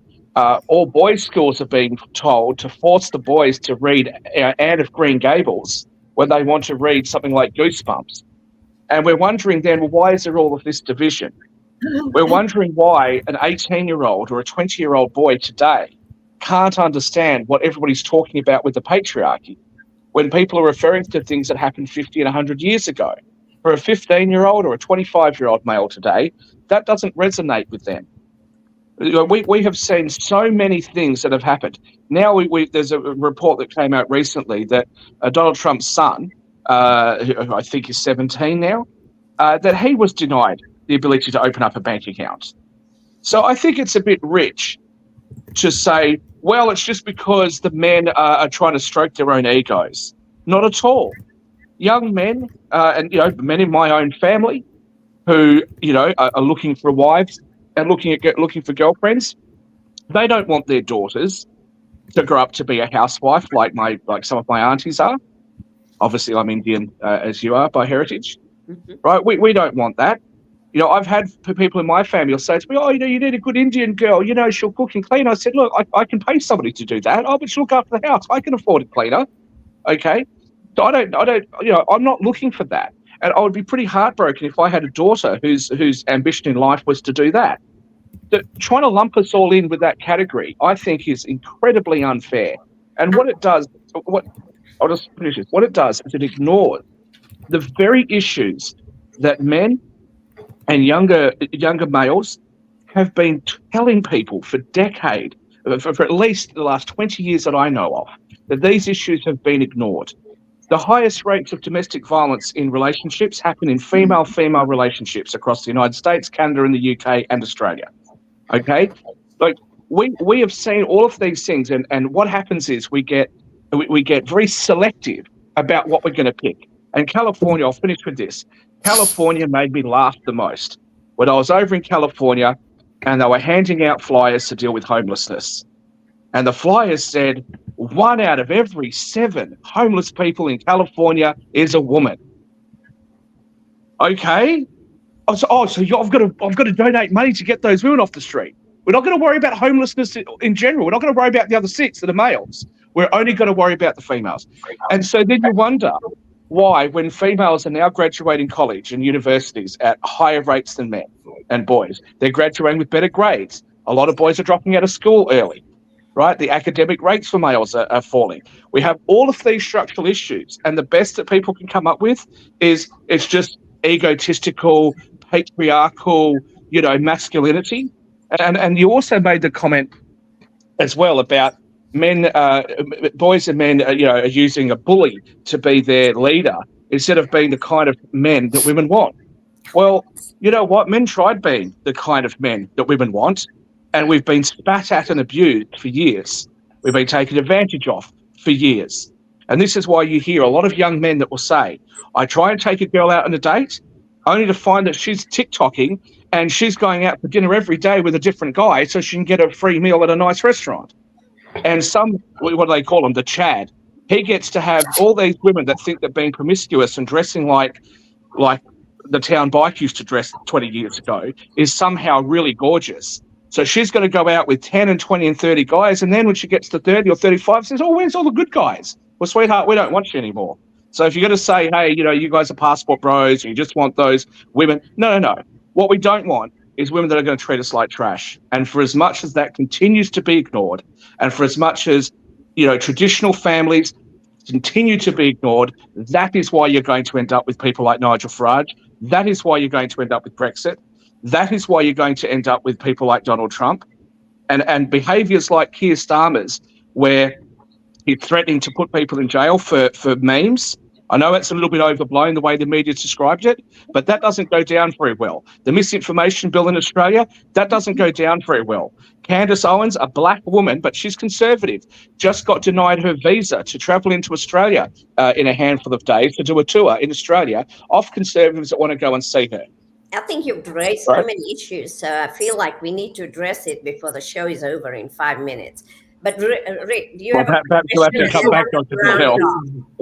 Speaker 3: all boys' schools are being told to force the boys to read Anne of Green Gables when they want to read something like Goosebumps. And we're wondering then, well, why is there all of this division? We're wondering why an 18-year-old or a 20-year-old boy today can't understand what everybody's talking about with the patriarchy when people are referring to things that happened 50 and 100 years ago. For a 15-year-old or a 25-year-old male today, that doesn't resonate with them. We have seen so many things that have happened. Now there's a report that came out recently that Donald Trump's son, who I think is 17 now, that he was denied the ability to open up a bank account. So I think it's a bit rich to say, well, it's just because the men are trying to stroke their own egos. Not at all. Young men, and men in my own family, who are looking for wives and looking for girlfriends, they don't want their daughters to grow up to be a housewife like some of my aunties are. Obviously, I'm Indian as you are by heritage, right? We don't want that. I've had people in my family say to me, "Oh, you need a good Indian girl. She'll cook and clean." I said, "Look, I can pay somebody to do that. Oh, but she'll look after the house. I can afford a cleaner." Okay, so I don't. I'm not looking for that, and I would be pretty heartbroken if I had a daughter whose ambition in life was to do that. But trying to lump us all in with that category, I think, is incredibly unfair. And what it does, I'll just finish this. What it does is it ignores the very issues that men and younger males have been telling people for decades, for at least the last 20 years that I know of, that these issues have been ignored. The highest rates of domestic violence in relationships happen in female-female relationships across the United States, Canada, and the UK, and Australia. Okay? Like, we have seen all of these things, and what happens is we get very selective about what we're going to pick. And California, I'll finish with this. California made me laugh the most. When I was over in California and they were handing out flyers to deal with homelessness. And the flyers said, 1 out of every 7 homeless people in California is a woman. Okay. So I've got to donate money to get those women off the street. We're not going to worry about homelessness in general. We're not going to worry about the other 6 that are males. We're only going to worry about the females. And so then you wonder why, when females are now graduating college and universities at higher rates than men and boys, they're graduating with better grades. A lot of boys are dropping out of school early, right? The academic rates for males are falling. We have all of these structural issues, and the best that people can come up with is it's just egotistical, patriarchal, masculinity. And you also made the comment as well about boys and men, are using a bully to be their leader instead of being the kind of men that women want. Well, you know what? Men tried being the kind of men that women want, and we've been spat at and abused for years. We've been taken advantage of for years. And this is why you hear a lot of young men that will say, I try and take a girl out on a date, only to find that she's TikToking and she's going out for dinner every day with a different guy so she can get a free meal at a nice restaurant. And what do they call him, the Chad, he gets to have all these women that think they're being promiscuous and dressing like the town bike used to dress 20 years ago is somehow really gorgeous. So she's going to go out with 10 and 20 and 30 guys, and then when she gets to 30 or 35, says, oh, where's all the good guys? Well, sweetheart, we don't want you anymore. So if you're going to say, hey, you guys are passport bros, and you just want those women, no. What we don't want is women that are going to treat us like trash. And for as much as that continues to be ignored, and for as much as, traditional families continue to be ignored, that is why you're going to end up with people like Nigel Farage. That is why you're going to end up with Brexit. That is why you're going to end up with people like Donald Trump and behaviours like Keir Starmer's, where he's threatening to put people in jail for memes I know it's a little bit overblown the way the media described it, but that doesn't go down very well. The misinformation bill in Australia, that doesn't go down very well. Candace Owens, a black woman, but she's conservative, just got denied her visa to travel into Australia in a handful of days to do a tour in Australia of conservatives that want to go and see her.
Speaker 2: I think you've raised so many issues, so I feel like we need to address it before the show is over in 5 minutes. But Rick, do you have
Speaker 3: perhaps you'll have to come back on to the hill.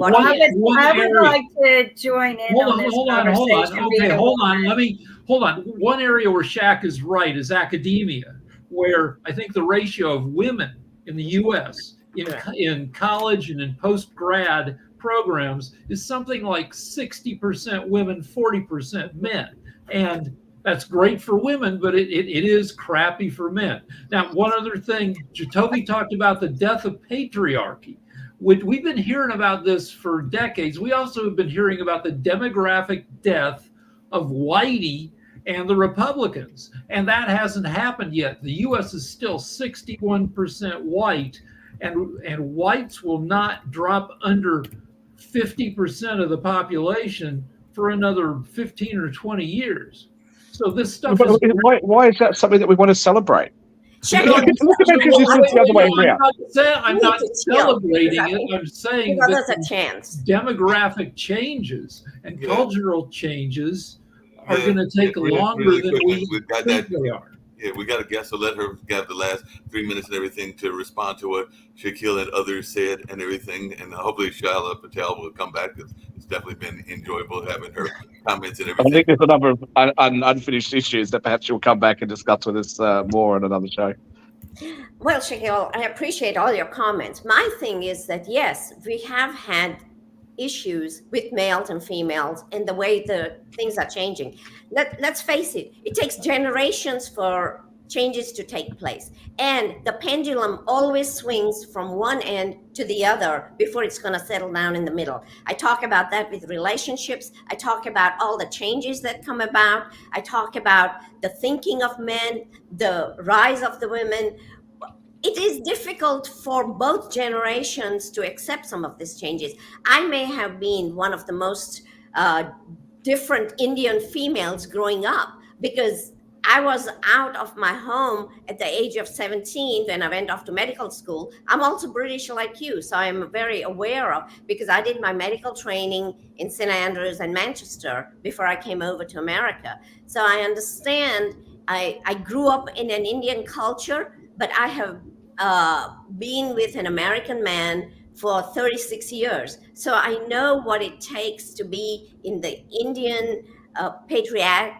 Speaker 9: I would like to join in on this conversation.
Speaker 4: Okay, hold on. One area where Shaq is right is academia, where I think the ratio of women in the U.S. in college and in post-grad programs is something like 60% women, 40% men. And that's great for women, but it is crappy for men. Now, one other thing, Toby talked about the death of patriarchy. We've been hearing about this for decades. We also have been hearing about the demographic death of Whitey and the Republicans, and that hasn't happened yet. The U.S. is still 61% white, and whites will not drop under 50% of the population for another 15 or 20 years. So this stuff is...
Speaker 3: Why is that something that we want to celebrate?
Speaker 2: Check
Speaker 3: look at the other way around.
Speaker 4: I'm not celebrating it. I'm saying that
Speaker 2: there's a chance.
Speaker 4: Demographic changes and cultural changes are going to take longer than we think they are.
Speaker 1: Yeah, we got a guest, so let her have the last 3 minutes and everything to respond to what Shaquille and others said and everything. And hopefully Shyla Patel will come back. It's definitely been enjoyable having her comments and everything.
Speaker 3: I think there's a number of unfinished issues that perhaps you'll come back and discuss with us more on another show.
Speaker 2: Well, Shaquille, I appreciate all your comments. My thing is that, yes, we have had issues with males and females and the way the things are changing. Let's face it, it takes generations for changes to take place. And the pendulum always swings from one end to the other before it's going to settle down in the middle. I talk about that with relationships. I talk about all the changes that come about. I talk about the thinking of men, the rise of the women. It is difficult for both generations to accept some of these changes. I may have been one of the most different Indian females growing up because I was out of my home at the age of 17 when I went off to medical school. I'm also British like you, so I'm very aware of, because I did my medical training in St. Andrews and Manchester before I came over to America. So I understand, I grew up in an Indian culture, but I have been with an American man for 36 years. So I know what it takes to be in the Indian patriarch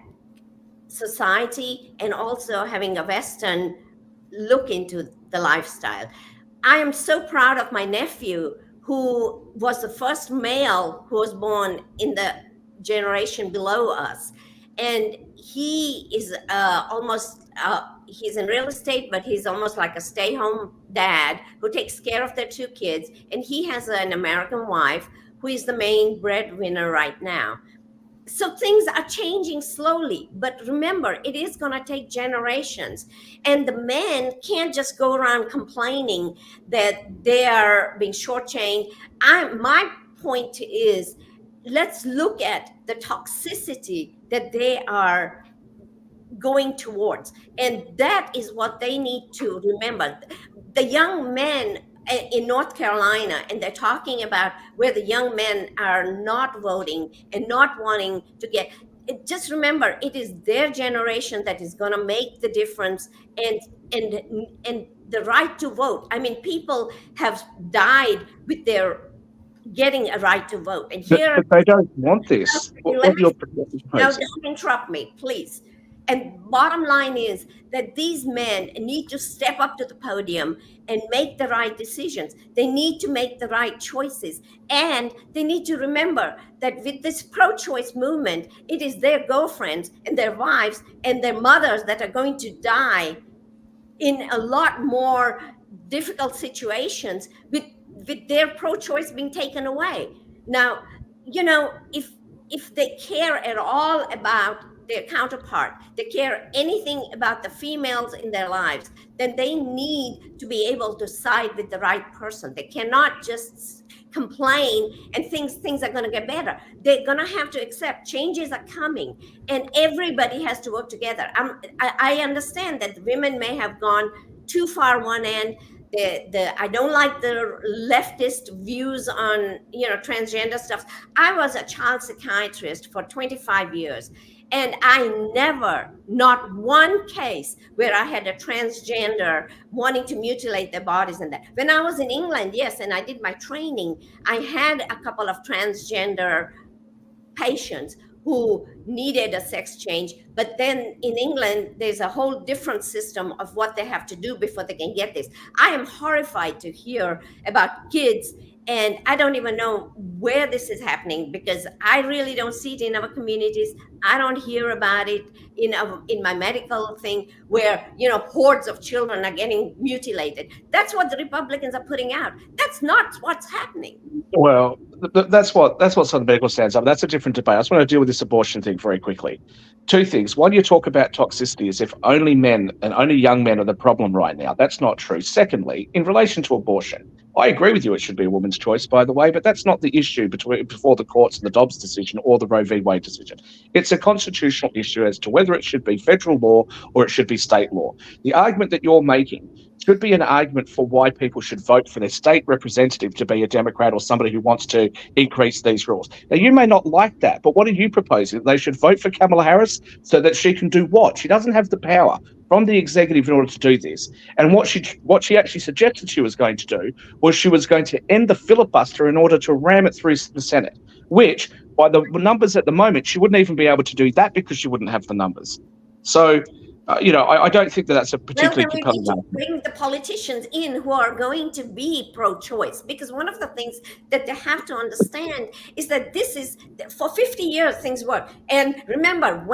Speaker 2: society and also having a Western look into the lifestyle. I am so proud of my nephew, who was the first male who was born in the generation below us. And he is he's in real estate, but he's almost like a stay-home dad who takes care of their two kids. And he has an American wife who is the main breadwinner right now. So things are changing slowly, but remember, it is going to take generations. And the men can't just go around complaining that they are being shortchanged. My point is, let's look at the toxicity that they are going towards. And that is what they need to remember. The young men in North Carolina, and they're talking about where the young men are not voting and not wanting to get, just remember, it is their generation that is going to make the difference. And the right to vote. I mean, people have died with their getting a right to vote. And here,
Speaker 3: but they don't want this.
Speaker 2: No, don't interrupt me, please. And bottom line is that these men need to step up to the podium and make the right decisions. They need to make the right choices. And they need to remember that with this pro-choice movement, it is their girlfriends and their wives and their mothers that are going to die in a lot more difficult situations with their pro-choice being taken away. Now, you know, if they care at all about their counterpart, they care anything about the females in their lives, then they need to be able to side with the right person. They cannot just complain and things are going to get better. They're going to have to accept changes are coming, and everybody has to work together. I understand that women may have gone too far one end. I don't like the leftist views on transgender stuff. I was a child psychiatrist for 25 years, and I never, not one case where I had a transgender wanting to mutilate their bodies and that. When I was in England, yes, and I did my training, I had a couple of transgender patients who needed a sex change. But then in England, there's a whole different system of what they have to do before they can get this. I am horrified to hear about kids, and I don't even know where this is happening, because I really don't see it in our communities. I don't hear about it in my medical thing where, hordes of children are getting mutilated. That's what the Republicans are putting out. That's not what's happening.
Speaker 3: Well, that's what's on the medical stands up. That's a different debate. I just want to deal with this abortion thing very quickly. Two things. One, you talk about toxicity as if only men and only young men are the problem right now. That's not true. Secondly, in relation to abortion, I agree with you. It should be a woman's choice, by the way, but that's not the issue before the courts and the Dobbs decision or the Roe v. Wade decision. It's a constitutional issue as to whether it should be federal law or it should be state law. The argument that you're making should be an argument for why people should vote for their state representative to be a Democrat or somebody who wants to increase these rules. Now, you may not like that, but what are you proposing? That they should vote for Kamala Harris so that she can do what? She doesn't have the power from the executive in order to do this. And what she actually suggested she was going to do was she was going to end the filibuster in order to ram it through the Senate, which, by the numbers at the moment, she wouldn't even be able to do that because she wouldn't have the numbers. So, I don't think that's a particularly compelling argument.
Speaker 2: Bring the politicians in who are going to be pro-choice, because one of the things that they have to understand is that this is, for 50 years things work. And remember,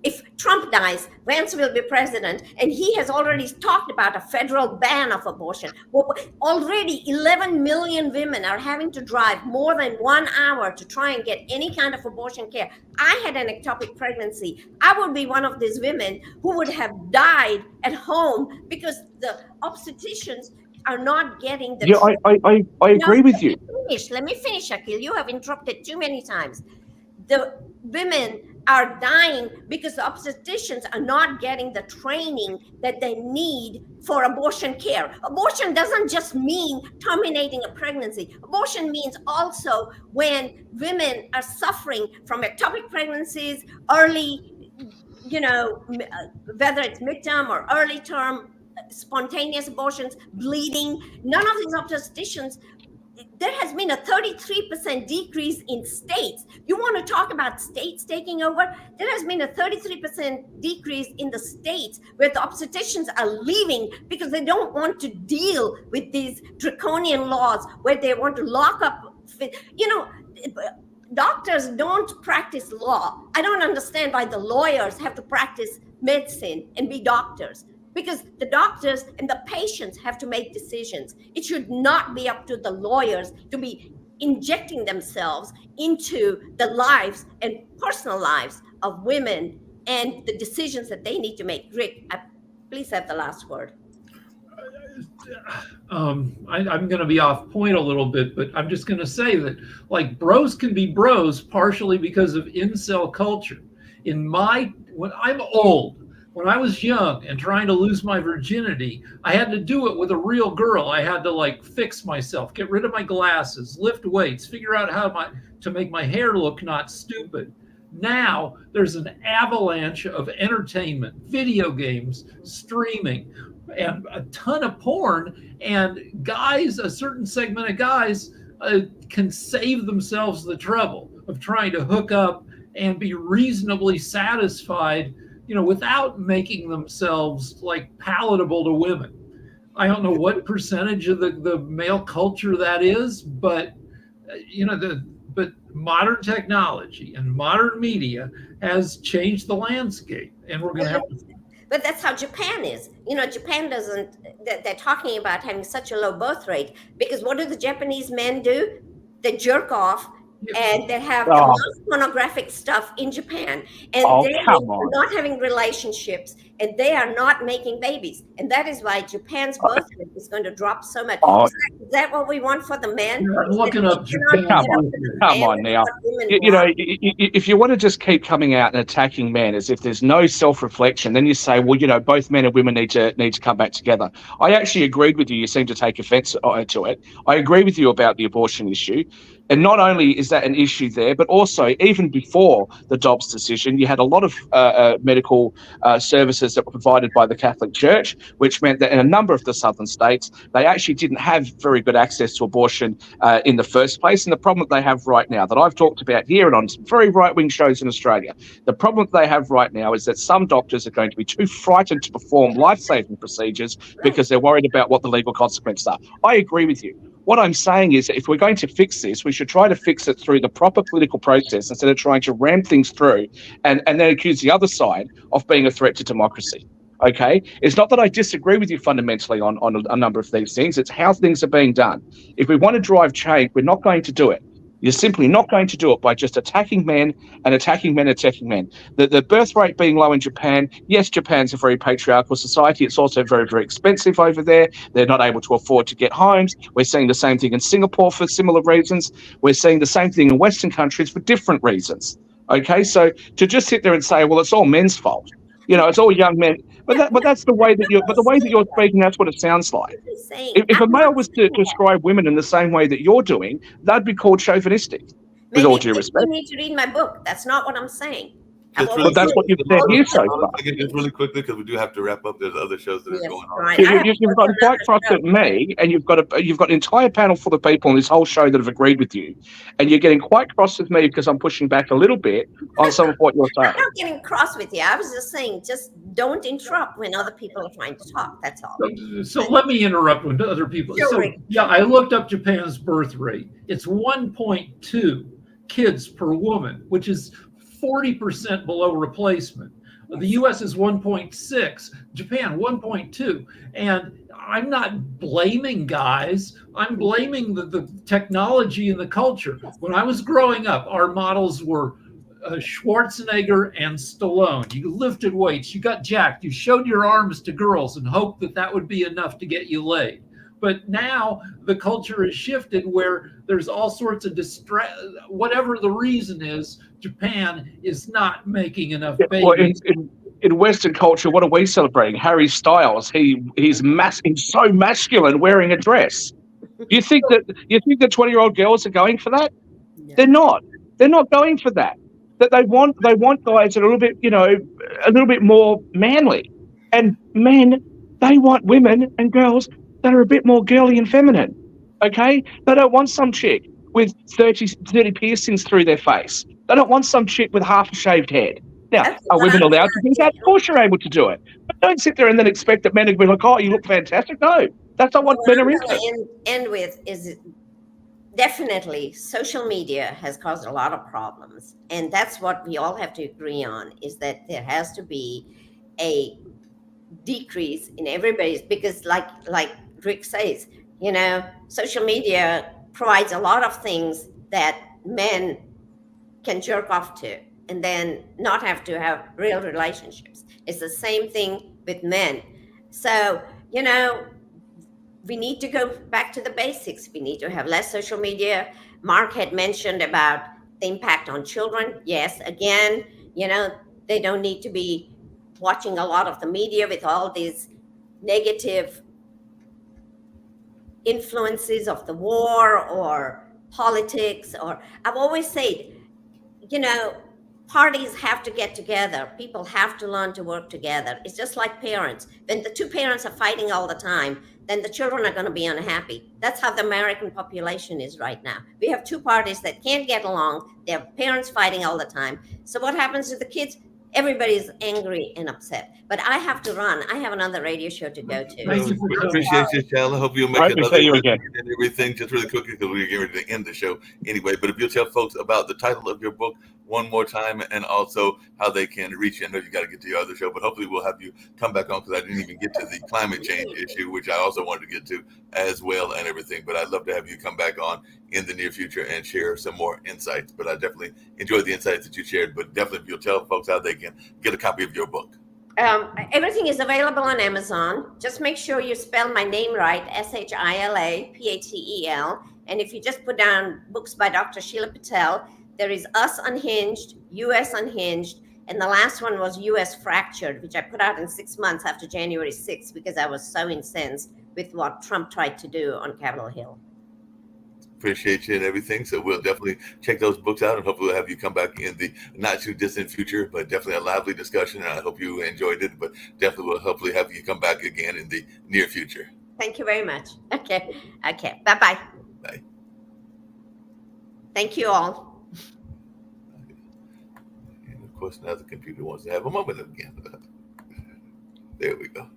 Speaker 2: if Trump dies, Vance will be president, and he has already talked about a federal ban of abortion. Well, already 11 million women are having to drive more than 1 hour to try and get any kind of abortion care. I had an ectopic pregnancy. I would be one of these women who would have died at home because the obstetricians are not getting the...
Speaker 3: Yeah, I agree with you.
Speaker 2: Let me finish, Akhil. You have interrupted too many times. The women are dying because the obstetricians are not getting the training that they need for abortion care. Abortion doesn't just mean terminating a pregnancy. Abortion means also when women are suffering from ectopic pregnancies, early, whether it's midterm or early term, spontaneous abortions, bleeding. None of these obstetricians. There has been a 33% decrease in states. You want to talk about states taking over? There has been a 33% decrease in the states where the obstetricians are leaving because they don't want to deal with these draconian laws where they want to lock up. Doctors don't practice law. I don't understand why the lawyers have to practice medicine and be doctors. Because the doctors and the patients have to make decisions. It should not be up to the lawyers to be injecting themselves into the lives and personal lives of women and the decisions that they need to make. Rick, please have the last word.
Speaker 4: I'm going to be off point a little bit, but I'm just going to say that, like, bros can be bros partially because of incel culture. When I'm old, when I was young and trying to lose my virginity, I had to do it with a real girl. I had to fix myself, get rid of my glasses, lift weights, figure out how to make my hair look not stupid. Now there's an avalanche of entertainment, video games, streaming, and a ton of porn. And guys, a certain segment of guys can save themselves the trouble of trying to hook up and be reasonably satisfied, without making themselves palatable to women. I don't know what percentage of the male culture that is, but but modern technology and modern media has changed the landscape, and we're going to have to.
Speaker 2: But that's how Japan is. Japan doesn't. They're talking about having such a low birth rate because what do the Japanese men do? They jerk off. And they have the most pornographic stuff in Japan, and they're not having relationships. and they are not making babies. And that is why Japan's birth rate is going to drop so much.
Speaker 3: Oh,
Speaker 2: Is that what we want for the men?
Speaker 4: I'm
Speaker 2: Is
Speaker 4: looking
Speaker 2: that
Speaker 4: up
Speaker 2: we cannot
Speaker 4: Japan's
Speaker 2: get up
Speaker 4: birth
Speaker 2: to the
Speaker 4: rate.
Speaker 3: come
Speaker 2: man
Speaker 3: on
Speaker 2: with
Speaker 3: now.
Speaker 2: what women
Speaker 3: You know,
Speaker 2: want?
Speaker 3: if you want to just keep coming out and attacking men as if there's no self-reflection, then you say, well, you know, both men and women need to come back together. I actually agreed with you. You seem to take offence to it. I agree with you about the abortion issue. And not only is that an issue there, but also even before the Dobbs decision, you had a lot of medical services that were provided by the Catholic Church, which meant that in a number of the southern states, they actually didn't have very good access to abortion in the first place. And the problem that they have right now, that I've talked about here and on some very right-wing shows in Australia, the problem that they have right now is that some doctors are going to be too frightened to perform life-saving procedures because they're worried about what the legal consequences are. I agree with you. What I'm saying is that if we're going to fix this, we should try to fix it through the proper political process instead of trying to ram things through and then accuse the other side of being a threat to democracy. Okay? It's not that I disagree with you fundamentally on a number of these things. It's how things are being done. If we want to drive change, we're not going to do it. You're simply not going to do it by just attacking men and attacking men. The birth rate being low in Japan, yes, Japan's a very patriarchal society. It's also very, very expensive over there. They're not able to afford to get homes. We're seeing the same thing in Singapore for similar reasons. We're seeing the same thing in Western countries for different reasons. Okay, so to just sit there and say, well, it's all men's fault. You know, it's all young men. But that's the way that you're speaking. That's what it sounds like. If a male was to describe women in the same way that you're doing, that'd be called chauvinistic. With all due respect,
Speaker 2: you need to read my book. That's not what I'm saying.
Speaker 3: But that's what you've said here so far.
Speaker 1: Just really quickly, because we do have to wrap up. There's other shows that are going on.
Speaker 2: Right.
Speaker 3: You've got quite cross at me, and you've got an entire panel full of people on this whole show that have agreed with you, and you're getting quite cross with me because I'm pushing back a little bit on some of what you're saying.
Speaker 2: I'm not getting cross with you. I was just saying, just don't interrupt when other people are trying to talk. That's all.
Speaker 4: So let me interrupt when other people.
Speaker 2: Sure.
Speaker 4: So yeah, I looked up Japan's birth rate. It's 1.2 kids per woman, which is 40% below replacement. The US is 1.6, Japan 1.2. And I'm not blaming guys. I'm blaming the technology and the culture. When I was growing up, our models were Schwarzenegger and Stallone. You lifted weights, you got jacked, you showed your arms to girls and hoped that would be enough to get you laid. But now the culture has shifted where there's all sorts of whatever the reason is, Japan is not making enough babies.
Speaker 3: Well, in Western culture, what are we celebrating? Harry Styles. He's so masculine wearing a dress. You think that 20-year-old girls are going for that? No. They're not. They're not going for that. That they want guys that are a little bit more manly. And men, they want women and girls that are a bit more girly and feminine, okay? They don't want some chick with 30 piercings through their face. They don't want some chick with half a shaved head. Now, are women allowed to do that? Of course you're able to do it. But don't sit there and then expect that men are going to be like, oh, you look fantastic. No, that's not what men are into.
Speaker 2: End with is definitely social media has caused a lot of problems. And that's what we all have to agree on, is that there has to be a decrease in everybody's, because like Rick says, social media provides a lot of things that men can jerk off to and then not have to have real relationships. It's the same thing with men. So, we need to go back to the basics. We need to have less social media. Mark had mentioned about the impact on children. Yes, again, they don't need to be watching a lot of the media with all these negative influences of the war or politics. Or I've always said, parties have to get together. People have to learn to work together. It's just like parents. When the two parents are fighting all the time, then the children are going to be unhappy. That's how the American population is right now. We have two parties that can't get along. They have parents fighting all the time. So what happens to the kids? Everybody's angry and upset. But I have to run. I have another radio show to go to.
Speaker 1: Thank you. We appreciate you, Shal. I hope you'll make another again. And everything just really quickly, because we're getting ready to end the show anyway. But if you'll tell folks about the title of your book one more time, and also how they can reach you. I know you got to get to your other show, but hopefully we'll have you come back on, because I didn't even get to the climate change issue, which I also wanted to get to as well and everything. But I'd love to have you come back on in the near future and share some more insights. But I definitely enjoyed the insights that you shared. But definitely, if you'll tell folks how they can get a copy of your book.
Speaker 2: Everything is available on Amazon. Just make sure you spell my name right, SHILAPATEL. And if you just put down books by Dr. Sheila Patel, there is Us Unhinged, US Unhinged, and the last one was US Fractured, which I put out in 6 months after January 6th because I was so incensed with what Trump tried to do on Capitol Hill.
Speaker 1: Appreciate you and everything. So we'll definitely check those books out, and hopefully we'll have you come back in the not too distant future, but definitely a lively discussion. And I hope you enjoyed it, but definitely we'll hopefully have you come back again in the near future.
Speaker 2: Thank you very much. Okay. Bye-bye.
Speaker 1: Bye.
Speaker 2: Thank you all.
Speaker 1: And of course, now the computer wants to have a moment again. There we go.